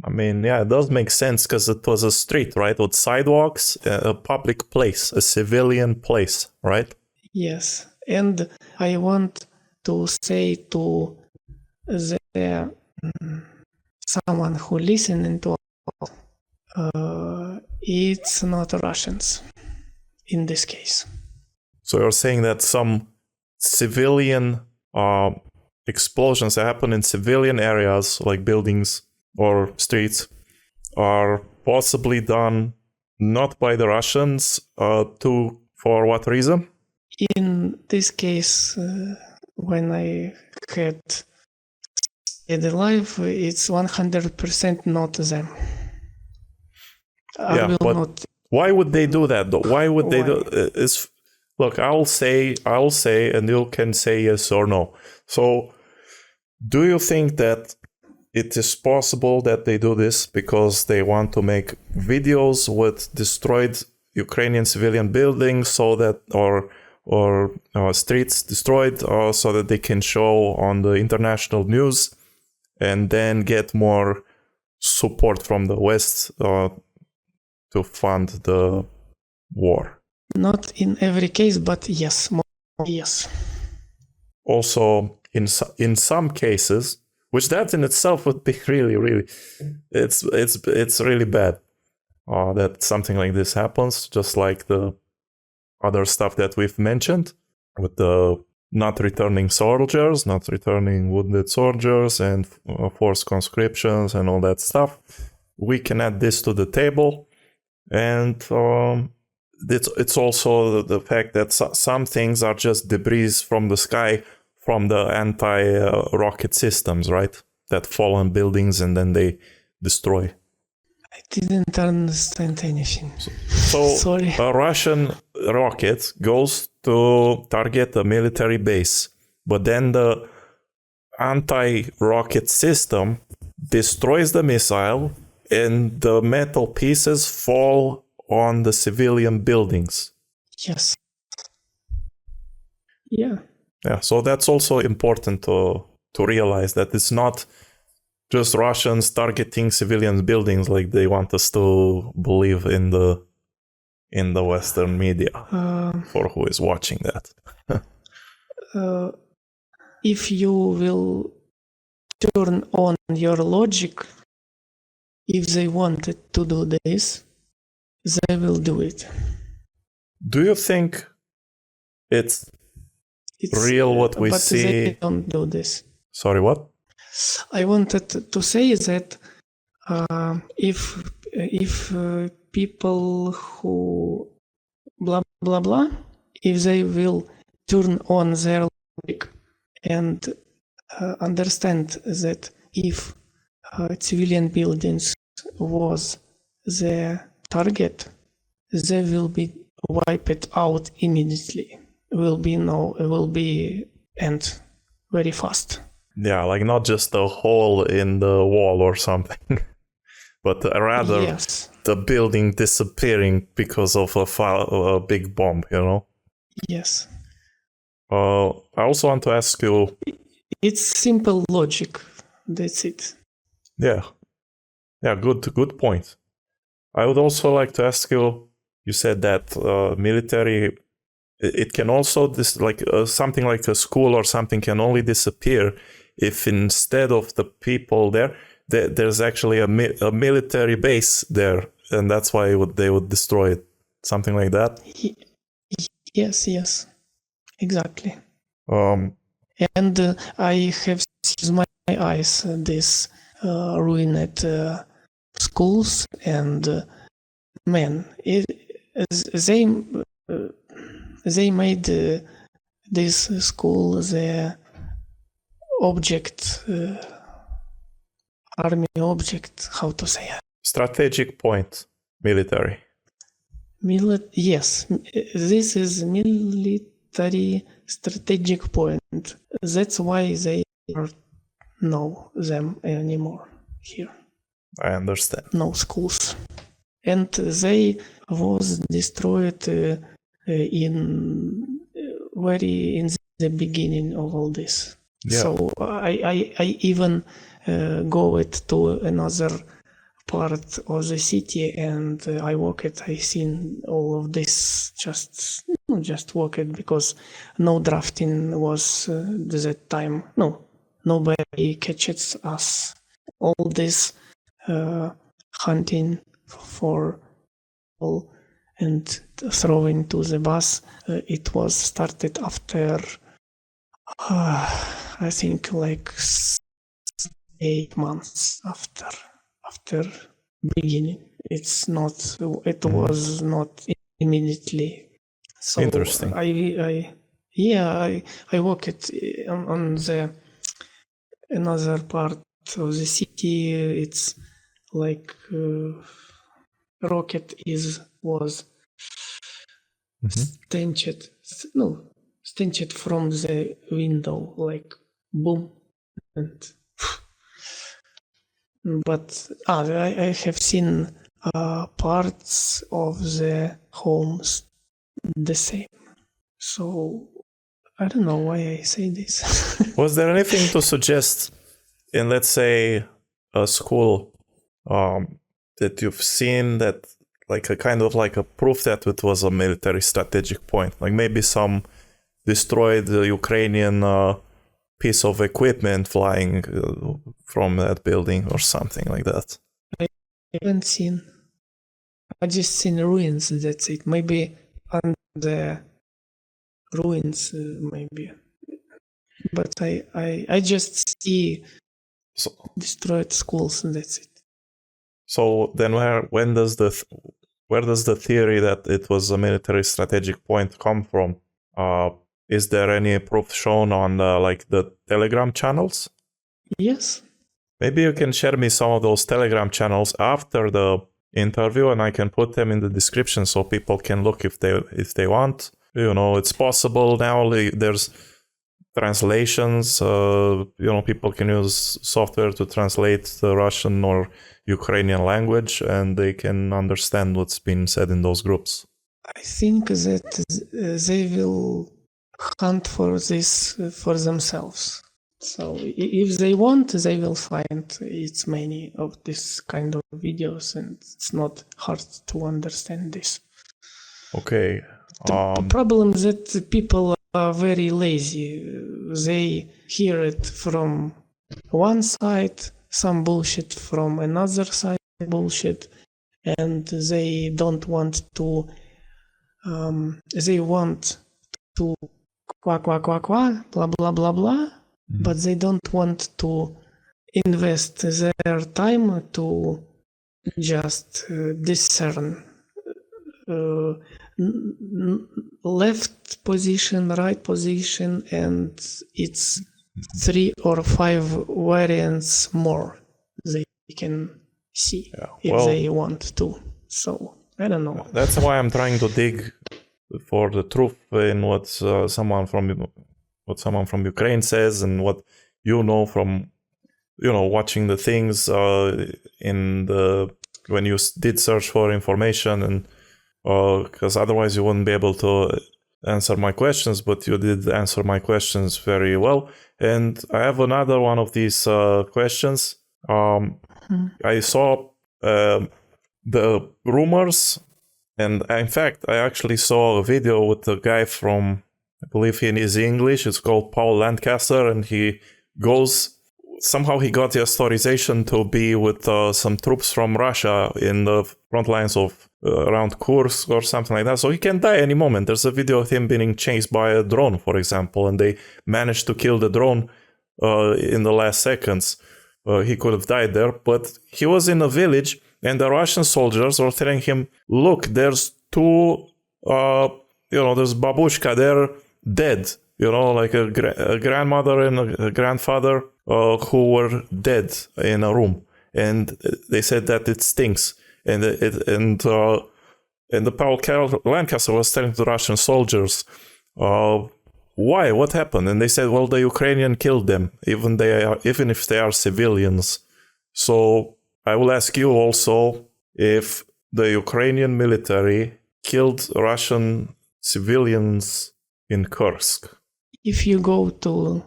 Speaker 1: I mean, yeah, it does make sense because it was a street, right? With sidewalks, a public place, a civilian place, right?
Speaker 2: Yes, and I want to say to the someone who listening to it's not Russians in this case.
Speaker 1: So you're saying that some civilian explosions that happen in civilian areas like buildings or streets are possibly done not by the Russians for what reason?
Speaker 2: In this case, when I had stayed alive, it's 100% not them.
Speaker 1: Why would they do that though? Why would they do look, I'll say, and you can say yes or no. So, do you think that it is possible that they do this because they want to make videos with destroyed Ukrainian civilian buildings, so that or streets destroyed, so that they can show on the international news, and then get more support from the West to fund the war?
Speaker 2: Not in every case, but yes, yes.
Speaker 1: Also, in some cases, which that in itself would be really, it's really bad that something like this happens. Just like the other stuff that we've mentioned with the not returning soldiers, not returning wounded soldiers, and forced conscriptions and all that stuff. We can add this to the table, and it's also the fact that some things are just debris from the sky, from the anti-rocket systems, right? That fall on buildings and then they destroy.
Speaker 2: I didn't understand anything.
Speaker 1: So
Speaker 2: Sorry.
Speaker 1: A Russian rocket goes to target a military base, but then the anti-rocket system destroys the missile and the metal pieces fall on the civilian buildings.
Speaker 2: Yes. Yeah.
Speaker 1: Yeah, so that's also important to realize that it's not just Russians targeting civilian buildings, like they want us to believe in the Western media. For who is watching that?
Speaker 2: If you will turn on your logic, if they wanted to do this, they will do it.
Speaker 1: Do you think it's real what we
Speaker 2: but
Speaker 1: see?
Speaker 2: They don't do this.
Speaker 1: Sorry, what?
Speaker 2: I wanted to say that if people who blah blah blah, if they will turn on their logic and understand that if civilian buildings was the target, they will be wiped out immediately. Will be end very fast.
Speaker 1: Yeah, like not just a hole in the wall or something, but rather
Speaker 2: yes.
Speaker 1: the building disappearing because of a big bomb, you know?
Speaker 2: Yes.
Speaker 1: I also want to ask you...
Speaker 2: It's simple logic. That's it.
Speaker 1: Yeah, good point. I would also like to ask you, you said that military, it can also, something like a school or something can only disappear if instead of the people there's actually a military base there, and that's why they would destroy it. Something like that?
Speaker 2: Yes, exactly.
Speaker 1: And
Speaker 2: I have seen with my eyes this ruined schools, and they made this school the object, army object, how to say it?
Speaker 1: Strategic point, military.
Speaker 2: Yes, this is military strategic point. That's why they don't know them anymore here.
Speaker 1: I understand.
Speaker 2: No schools. And they was destroyed in the beginning of all this.
Speaker 1: Yeah.
Speaker 2: So I even go it to another part of the city, and I walk it. I seen all of this. Just walk it, because no drafting was that time. No, nobody catches us. All this hunting for all and throwing to the bus. It was started after I think like 8 months after beginning. It was not immediately. So
Speaker 1: interesting.
Speaker 2: I walk it on the another part of the city. It's like rocket was stretched from the window, like boom, and but I have seen parts of the homes the same. So I don't know why I say this.
Speaker 1: Was there anything to suggest in, let's say, a school that you've seen that, like a kind of like a proof that it was a military strategic point? Like maybe some destroyed Ukrainian piece of equipment flying from that building or something like that.
Speaker 2: I haven't seen. I just seen ruins. That's it. Maybe on the ruins, maybe. But I just see destroyed schools, and that's it.
Speaker 1: So then where does the theory that it was a military strategic point come from? Is there any proof shown on the Telegram channels?
Speaker 2: Yes.
Speaker 1: Maybe you can share me some of those Telegram channels after the interview, and I can put them in the description so people can look if they want. You know, it's possible now. There's translations. People can use software to translate the Russian or Ukrainian language, and they can understand what's been said in those groups.
Speaker 2: I think that they will hunt for this for themselves. So if they want, they will find it's many of this kind of videos, and it's not hard to understand this.
Speaker 1: Okay.
Speaker 2: The problem is that people are very lazy. They hear it from one side, some bullshit from another side, bullshit, and they don't want to. They want to quack, quack, quack, quack, blah, blah, blah, blah, but they don't want to invest their time to just discern left position, right position, and it's 3 or 5 variants more they can see if they want to. So I don't know.
Speaker 1: That's why I'm trying to dig for the truth in what someone from Ukraine says, and what you know from watching the things when you did search for information, and because otherwise you wouldn't be able to answer my questions, but you did answer my questions very well. And I have another one of these questions. I saw the rumors, and in fact I actually saw a video with a guy from, I believe he is English, it's called Paul Lancaster, and he somehow he got the authorization to be with some troops from Russia in the front lines of around Kursk or something like that. So he can die any moment. There's a video of him being chased by a drone, for example, and they managed to kill the drone in the last seconds. He could have died there, but he was in a village, and the Russian soldiers were telling him, look, there's two, there's babushka, they're dead, like a grandmother and a grandfather who were dead in a room. And they said that it stinks. And the Paul Lancaster was telling the Russian soldiers, why? What happened? And they said, well, the Ukrainian killed them, even if they are civilians. So I will ask you also if the Ukrainian military killed Russian civilians in Kursk.
Speaker 2: If you go to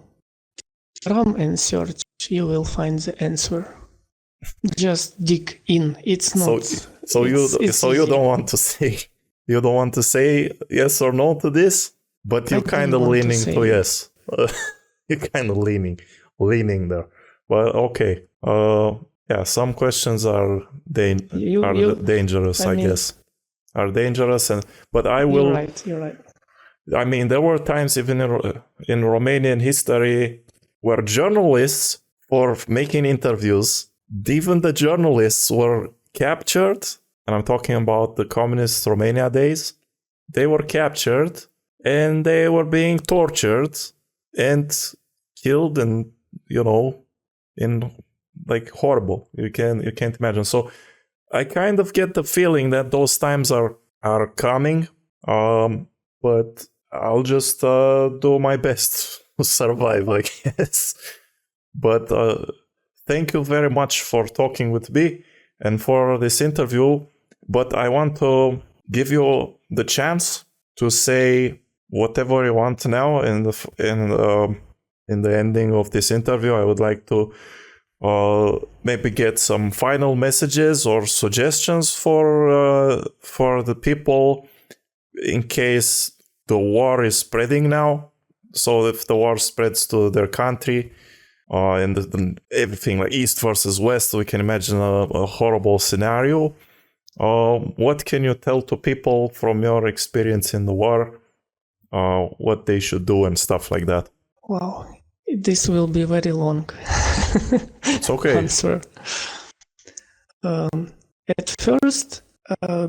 Speaker 2: RAM and search, you will find the answer. Just dig in. It's not.
Speaker 1: So you don't want to say yes or no to this, but you're kind of leaning to yes. You're kind of leaning there. Well, okay. Yeah, some questions are dangerous. I guess are dangerous, but I will.
Speaker 2: You're right.
Speaker 1: I mean, there were times even in Romanian history where journalists, for making interviews, even the journalists were captured, and I'm talking about the communist Romania days. They were captured and they were being tortured and killed, and in like horrible. You can't imagine. So I kind of get the feeling that those times are coming, but I'll just do my best to survive, I guess. But thank you very much for talking with me and for this interview. But I want to give you the chance to say whatever you want now in the ending of this interview. I would like to maybe get some final messages or suggestions for the people in case the war is spreading now. So if the war spreads to their country, and everything like East versus West, we can imagine a horrible scenario. What can you tell to people from your experience in the war, what they should do and stuff like that?
Speaker 2: Wow, this will be very long.
Speaker 1: It's okay.
Speaker 2: Answer. At first,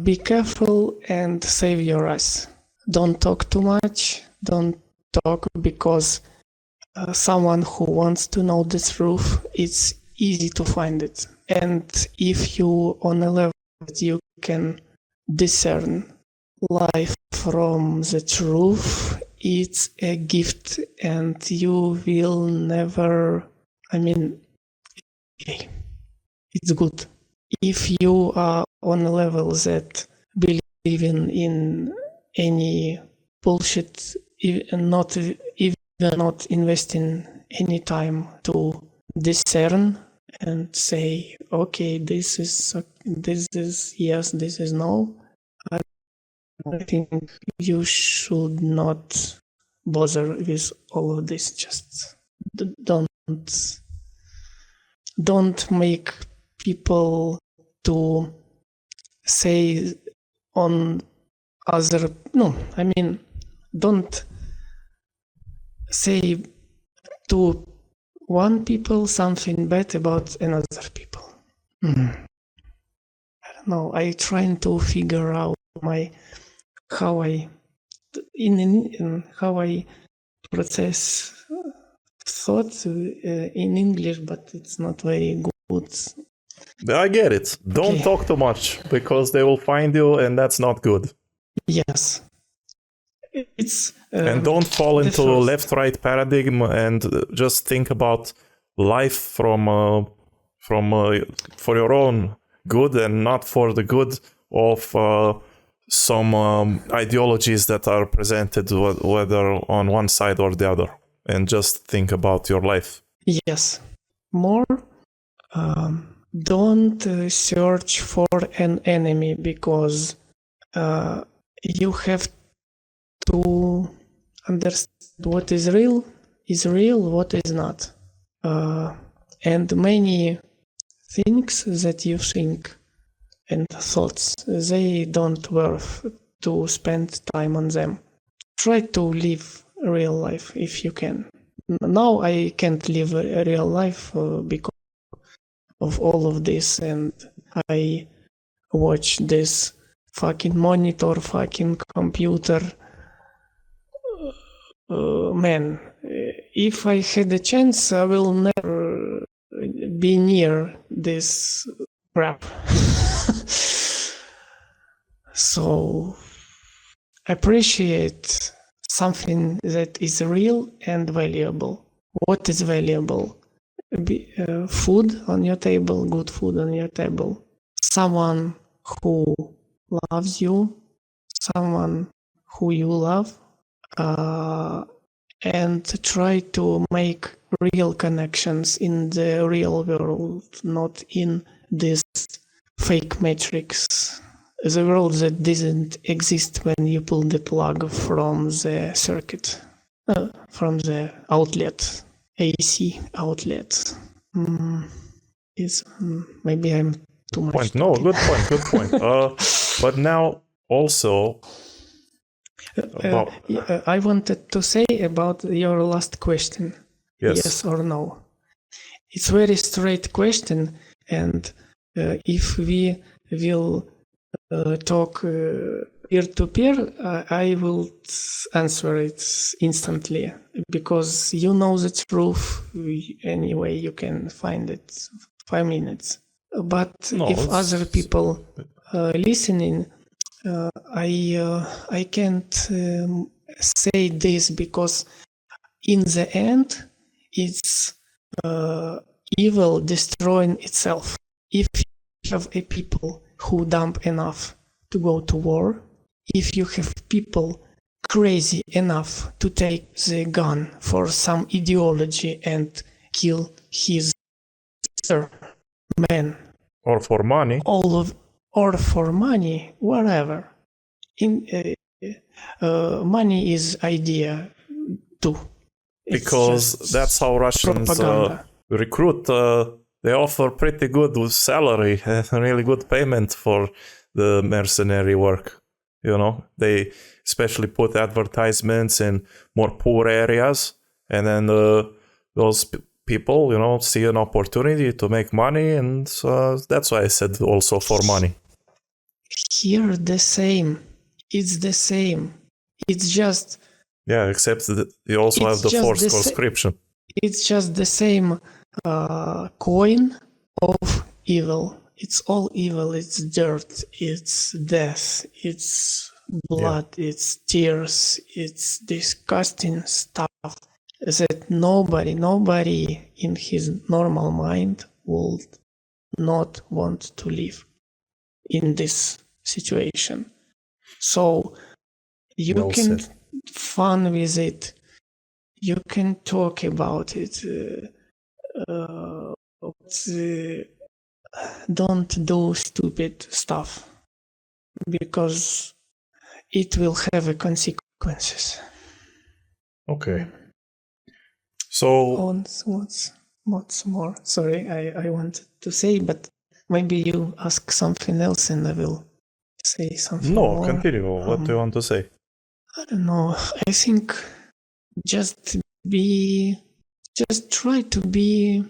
Speaker 2: be careful and save your ass. Don't talk too much. Don't talk because someone who wants to know the truth, it's easy to find it. And if you on a level that you can discern life from the truth, it's a gift, and you will never, it's good. If you are on a level that believing in any bullshit, not investing any time to discern and say, okay, this is yes, this is no. I think you should not bother with all of this. Just don't make people to say on other. No, I mean, don't say to one people something bad about another people. I don't know. I trying to figure out how I process thoughts in English, but it's not very good.
Speaker 1: I get it. Don't
Speaker 2: Okay.
Speaker 1: talk too much because they will find you, and that's not good.
Speaker 2: Yes, it's
Speaker 1: And don't fall
Speaker 2: the
Speaker 1: into
Speaker 2: first.
Speaker 1: left-right paradigm and just think about life from for your own good and not for the good of some ideologies that are presented, whether on one side or the other. And just think about your life.
Speaker 2: Yes, more. Don't search for an enemy because you have to understand what is real, what is not. And many things that you think and thoughts, they don't worth to spend time on them. Try to live real life if you can. Now I can't live a real life because of all of this, and I watch this fucking monitor, fucking computer. Man, if I had a chance, I will never be near this crap. So appreciate something that is real and valuable. What is valuable? Food on your table, good food on your table. Someone who loves you, someone who you love, and try to make real connections in the real world, not in this fake matrix. The world that doesn't exist when you pull the plug from the circuit, from the outlet, AC outlet. Maybe I'm too much
Speaker 1: Point. No,
Speaker 2: talking.
Speaker 1: good point. But now also
Speaker 2: I wanted to say about your last question.
Speaker 1: yes
Speaker 2: or no. It's very straight question, and if we will talk peer-to-peer, I will answer it instantly because you know the truth. Anyway, you can find it 5 minutes. But if other people listening, I can't say this because in the end, it's evil destroying itself. If you have a people who dumb enough to go to war, if you have people crazy enough to take the gun for some ideology and kill his sister, man,
Speaker 1: or for money,
Speaker 2: or for money, whatever. Money is idea too.
Speaker 1: because that's how Russians recruit. They offer pretty good salary and really good payment for the mercenary work. You know, they especially put advertisements in more poor areas, and then those people, you know, see an opportunity to make money, and that's why I said also for money.
Speaker 2: Here the same. It's the same. It's just...
Speaker 1: Yeah, except that you also have the forced conscription.
Speaker 2: It's just the same coin of evil. It's all evil. It's dirt. It's death. It's blood. Yeah. It's tears. It's disgusting stuff that nobody in his normal mind would not want to live in this situation. So you can fun with it. you can talk about it. But, don't do stupid stuff because it will have a consequences.
Speaker 1: Okay. So
Speaker 2: What's more? Sorry, I wanted to say, but maybe you ask something else and I will say something
Speaker 1: no,
Speaker 2: more.
Speaker 1: continue. What do you want to say?
Speaker 2: I don't know. I think just try to be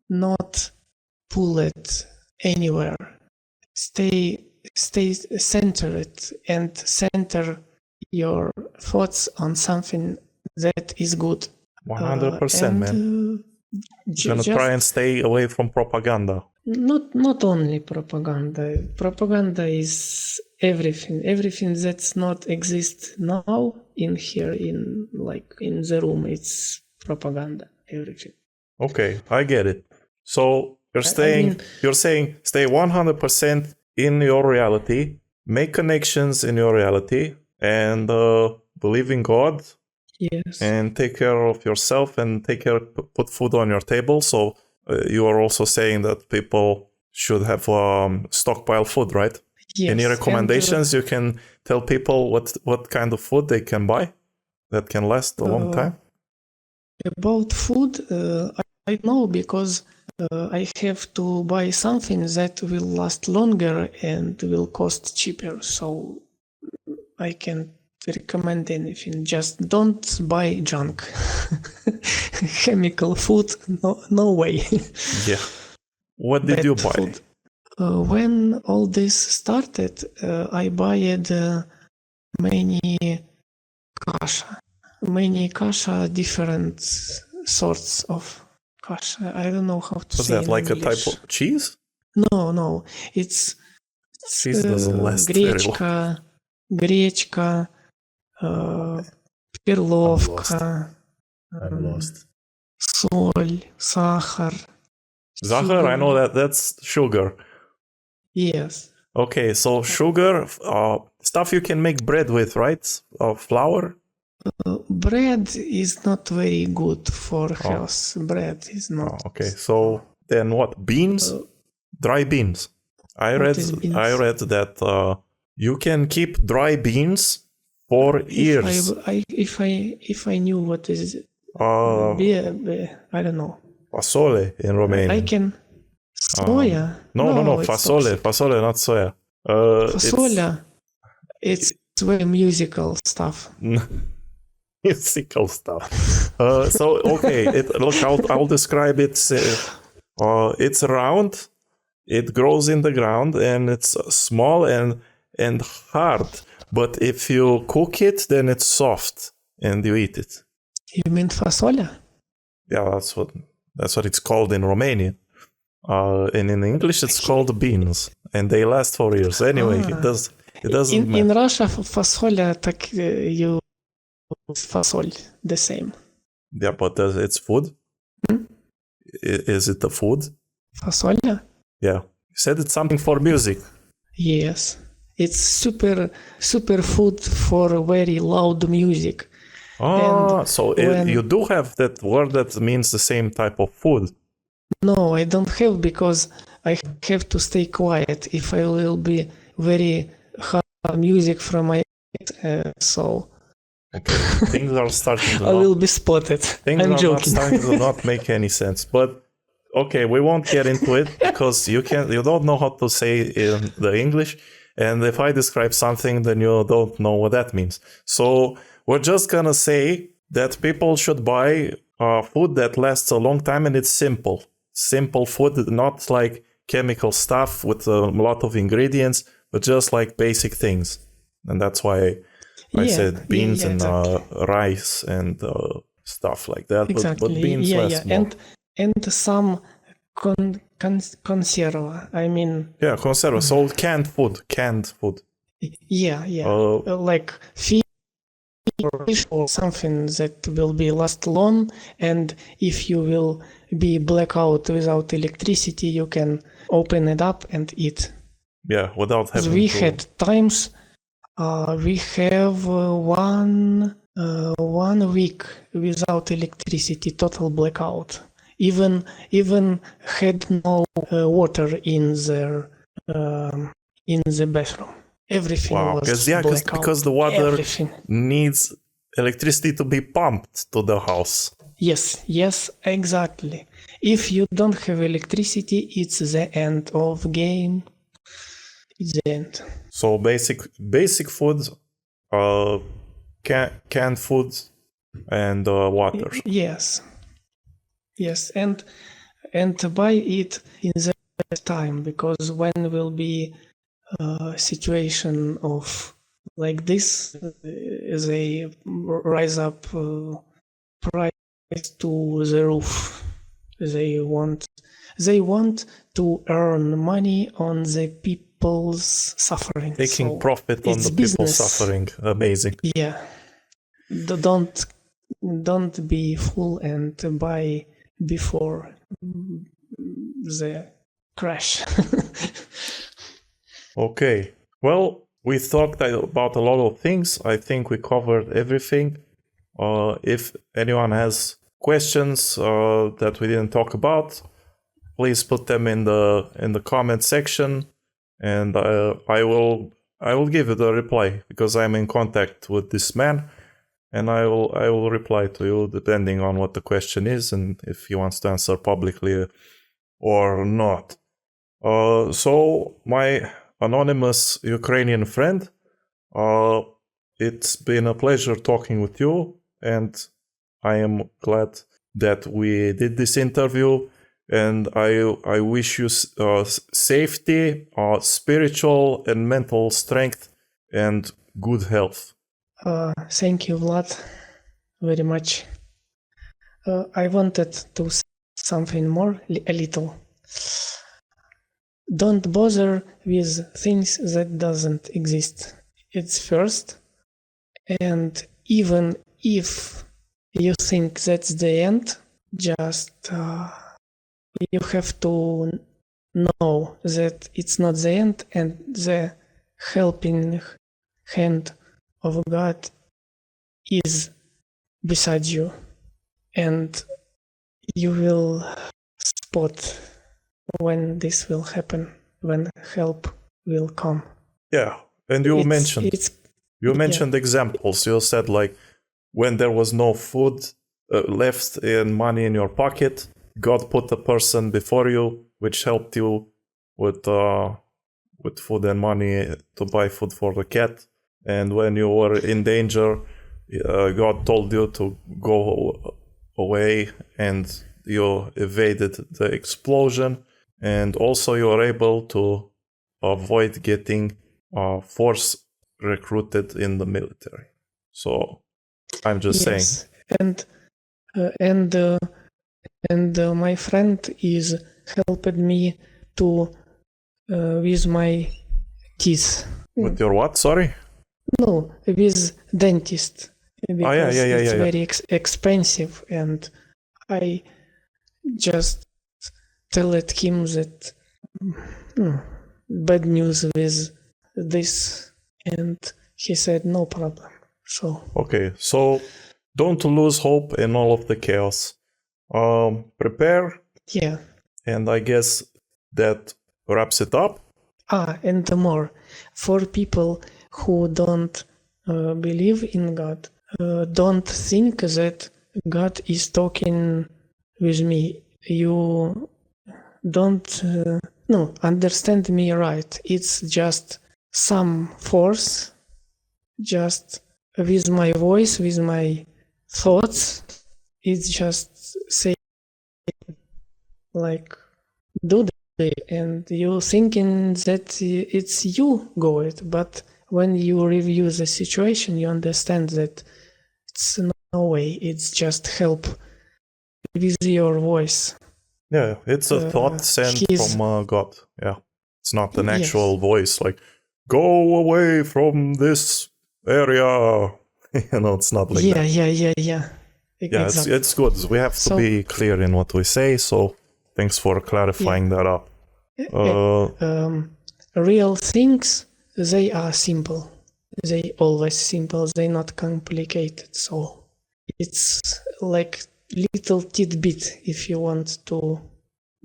Speaker 2: not pulled anywhere. Stay centered and center your thoughts on something that is good.
Speaker 1: 100%, man. You're gonna try and stay away from propaganda.
Speaker 2: Not only propaganda. Propaganda is everything. Everything that's not exist now in here, in the room, it's propaganda. Everything.
Speaker 1: Okay, I get it. So you're saying stay 100% in your reality, make connections in your reality, and believe in God.
Speaker 2: Yes.
Speaker 1: And take care of yourself and put food on your table. So you are also saying that people should have stockpile food, right?
Speaker 2: Yes.
Speaker 1: Any recommendations you can tell people what kind of food they can buy that can last a long time?
Speaker 2: About food, I know because I have to buy something that will last longer and will cost cheaper. So I can't recommend anything. Just don't buy junk. Chemical food, no way.
Speaker 1: Yeah. What did you buy?
Speaker 2: Food. When all this started, I bought many kasha, different sorts of kasha. I don't know how to
Speaker 1: Was
Speaker 2: say.
Speaker 1: Was that like
Speaker 2: English.
Speaker 1: A type of cheese?
Speaker 2: No. It's
Speaker 1: cheese doesn't last very long.
Speaker 2: Гречка, перловка,
Speaker 1: I'm lost.
Speaker 2: соль, сахар.
Speaker 1: Zahar, I know that's sugar.
Speaker 2: Yes.
Speaker 1: Okay, so sugar, stuff you can make bread with, right? Flour?
Speaker 2: Bread is not very good for health. Bread is not.
Speaker 1: Okay, so then what? Beans? Dry beans. I read that you can keep dry beans for years.
Speaker 2: If I knew what is I don't know.
Speaker 1: Fasole in Romanian.
Speaker 2: I can. Soya?
Speaker 1: No. Fasole. Fasole, not soya.
Speaker 2: Fasolia. It's very musical stuff.
Speaker 1: Musical stuff. So okay, look, I'll describe it. It's round. It grows in the ground and it's small and hard. But if you cook it, then it's soft and you eat it.
Speaker 2: You mean fasolia?
Speaker 1: Yeah, that's what it's called in Romanian. And in English, it's called beans, and they last for years. Anyway, it doesn't matter.
Speaker 2: In Russia, fasolia, you fasol, the same.
Speaker 1: Yeah, but it's food? Is it a food?
Speaker 2: Fasolia?
Speaker 1: Yeah. You said it's something for music.
Speaker 2: Yes. It's super food for very loud music.
Speaker 1: So you do have that word that means the same type of food.
Speaker 2: No, I don't have, because I have to stay quiet if I will be very hard music from my so
Speaker 1: okay. Things are starting to
Speaker 2: I will be spotted. I'm joking.
Speaker 1: Starting to not make any sense. But okay, we won't get into it because you don't know how to say in the English, and if I describe something, then you don't know what that means. So we're just gonna say that people should buy food that lasts a long time, and it's simple food, not like chemical stuff with a lot of ingredients, but just like basic things. And that's why I said beans and exactly. Rice and stuff like that.
Speaker 2: Exactly.
Speaker 1: But beans last more.
Speaker 2: And some conserva. I mean.
Speaker 1: Yeah, conserva. So canned food.
Speaker 2: Yeah. Like fish or something that will be last long, and if you will be blackout without electricity, you can open it up and eat.
Speaker 1: Yeah, without having
Speaker 2: had times we have one 1 week without electricity, total blackout. Even had no water in the bathroom. Everything
Speaker 1: Wow.
Speaker 2: was blackout.
Speaker 1: Because the water
Speaker 2: Everything.
Speaker 1: needs electricity to be pumped to the house.
Speaker 2: Yes, exactly. If you don't have electricity, it's the end of game. It's the end.
Speaker 1: So basic food, canned food, and water.
Speaker 2: Yes, and buy it in the best time, because when will be a situation of like this, they rise up price to the roof. They want to earn money on the people's suffering.
Speaker 1: Taking profit on the people's suffering. Amazing.
Speaker 2: Yeah. Don't be fool and buy before the crash.
Speaker 1: Okay. Well, we talked about a lot of things. I think we covered everything. If anyone has questions that we didn't talk about, please put them in the comment section, and I will give it a reply, because I'm in contact with this man, and I will reply to you depending on what the question is and if he wants to answer publicly or not. So my anonymous Ukrainian friend, it's been a pleasure talking with you, and I am glad that we did this interview, and I wish you safety, spiritual and mental strength, and good health.
Speaker 2: Thank you, Vlad, very much. I wanted to say something more, a little. Don't bother with things that doesn't exist. It's first, and even if you think that's the end, just you have to know that it's not the end, and the helping hand of God is beside you, and you will spot when this will happen, when help will come.
Speaker 1: Yeah, and you mentioned examples. You said, like, when there was no food left and money in your pocket, God put a person before you which helped you with food and money to buy food for the cat. And when you were in danger, God told you to go away, and you evaded the explosion. And also you were able to avoid getting force recruited in the military. So I'm just saying.
Speaker 2: And my friend is helping me to with my teeth.
Speaker 1: With your what? Sorry?
Speaker 2: No, with dentist. Because it's very expensive, and I just tell him that bad news with this, and he said no problem. So
Speaker 1: okay, so don't lose hope in all of the chaos. Prepare.
Speaker 2: Yeah.
Speaker 1: And I guess that wraps it up.
Speaker 2: And more for people who don't believe in God, don't think that God is talking with me. You don't understand me right. It's just some force, just with my voice, with my thoughts. It's just say like do that, and you thinking that it's you go it, but when you review the situation, you understand that it's no way. It's just help with your voice.
Speaker 1: Yeah, it's a thought sent from God. Yeah, it's not an actual voice like, go away from this area. It's not like that.
Speaker 2: Yeah.
Speaker 1: Yeah, exactly. It's good. We have to be clear in what we say. So thanks for clarifying that up.
Speaker 2: Real things, they are simple. they always simple, they not complicated. So it's like little tidbit if you want to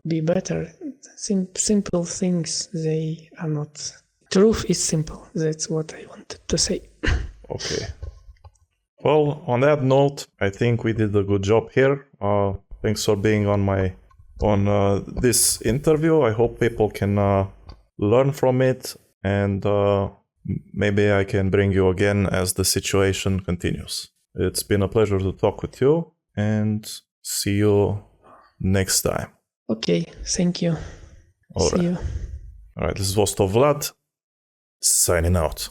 Speaker 2: be better. Simple things, they are not. Truth is simple. That's what I wanted to say.
Speaker 1: Okay. Well, on that note, I think we did a good job here. Thanks for being on this interview. I hope people can learn from it, and maybe I can bring you again as the situation continues. It's been a pleasure to talk with you, and see you next time.
Speaker 2: Okay, thank you.
Speaker 1: All
Speaker 2: See
Speaker 1: right.
Speaker 2: you.
Speaker 1: All right, this is Vostov Vlad, signing out.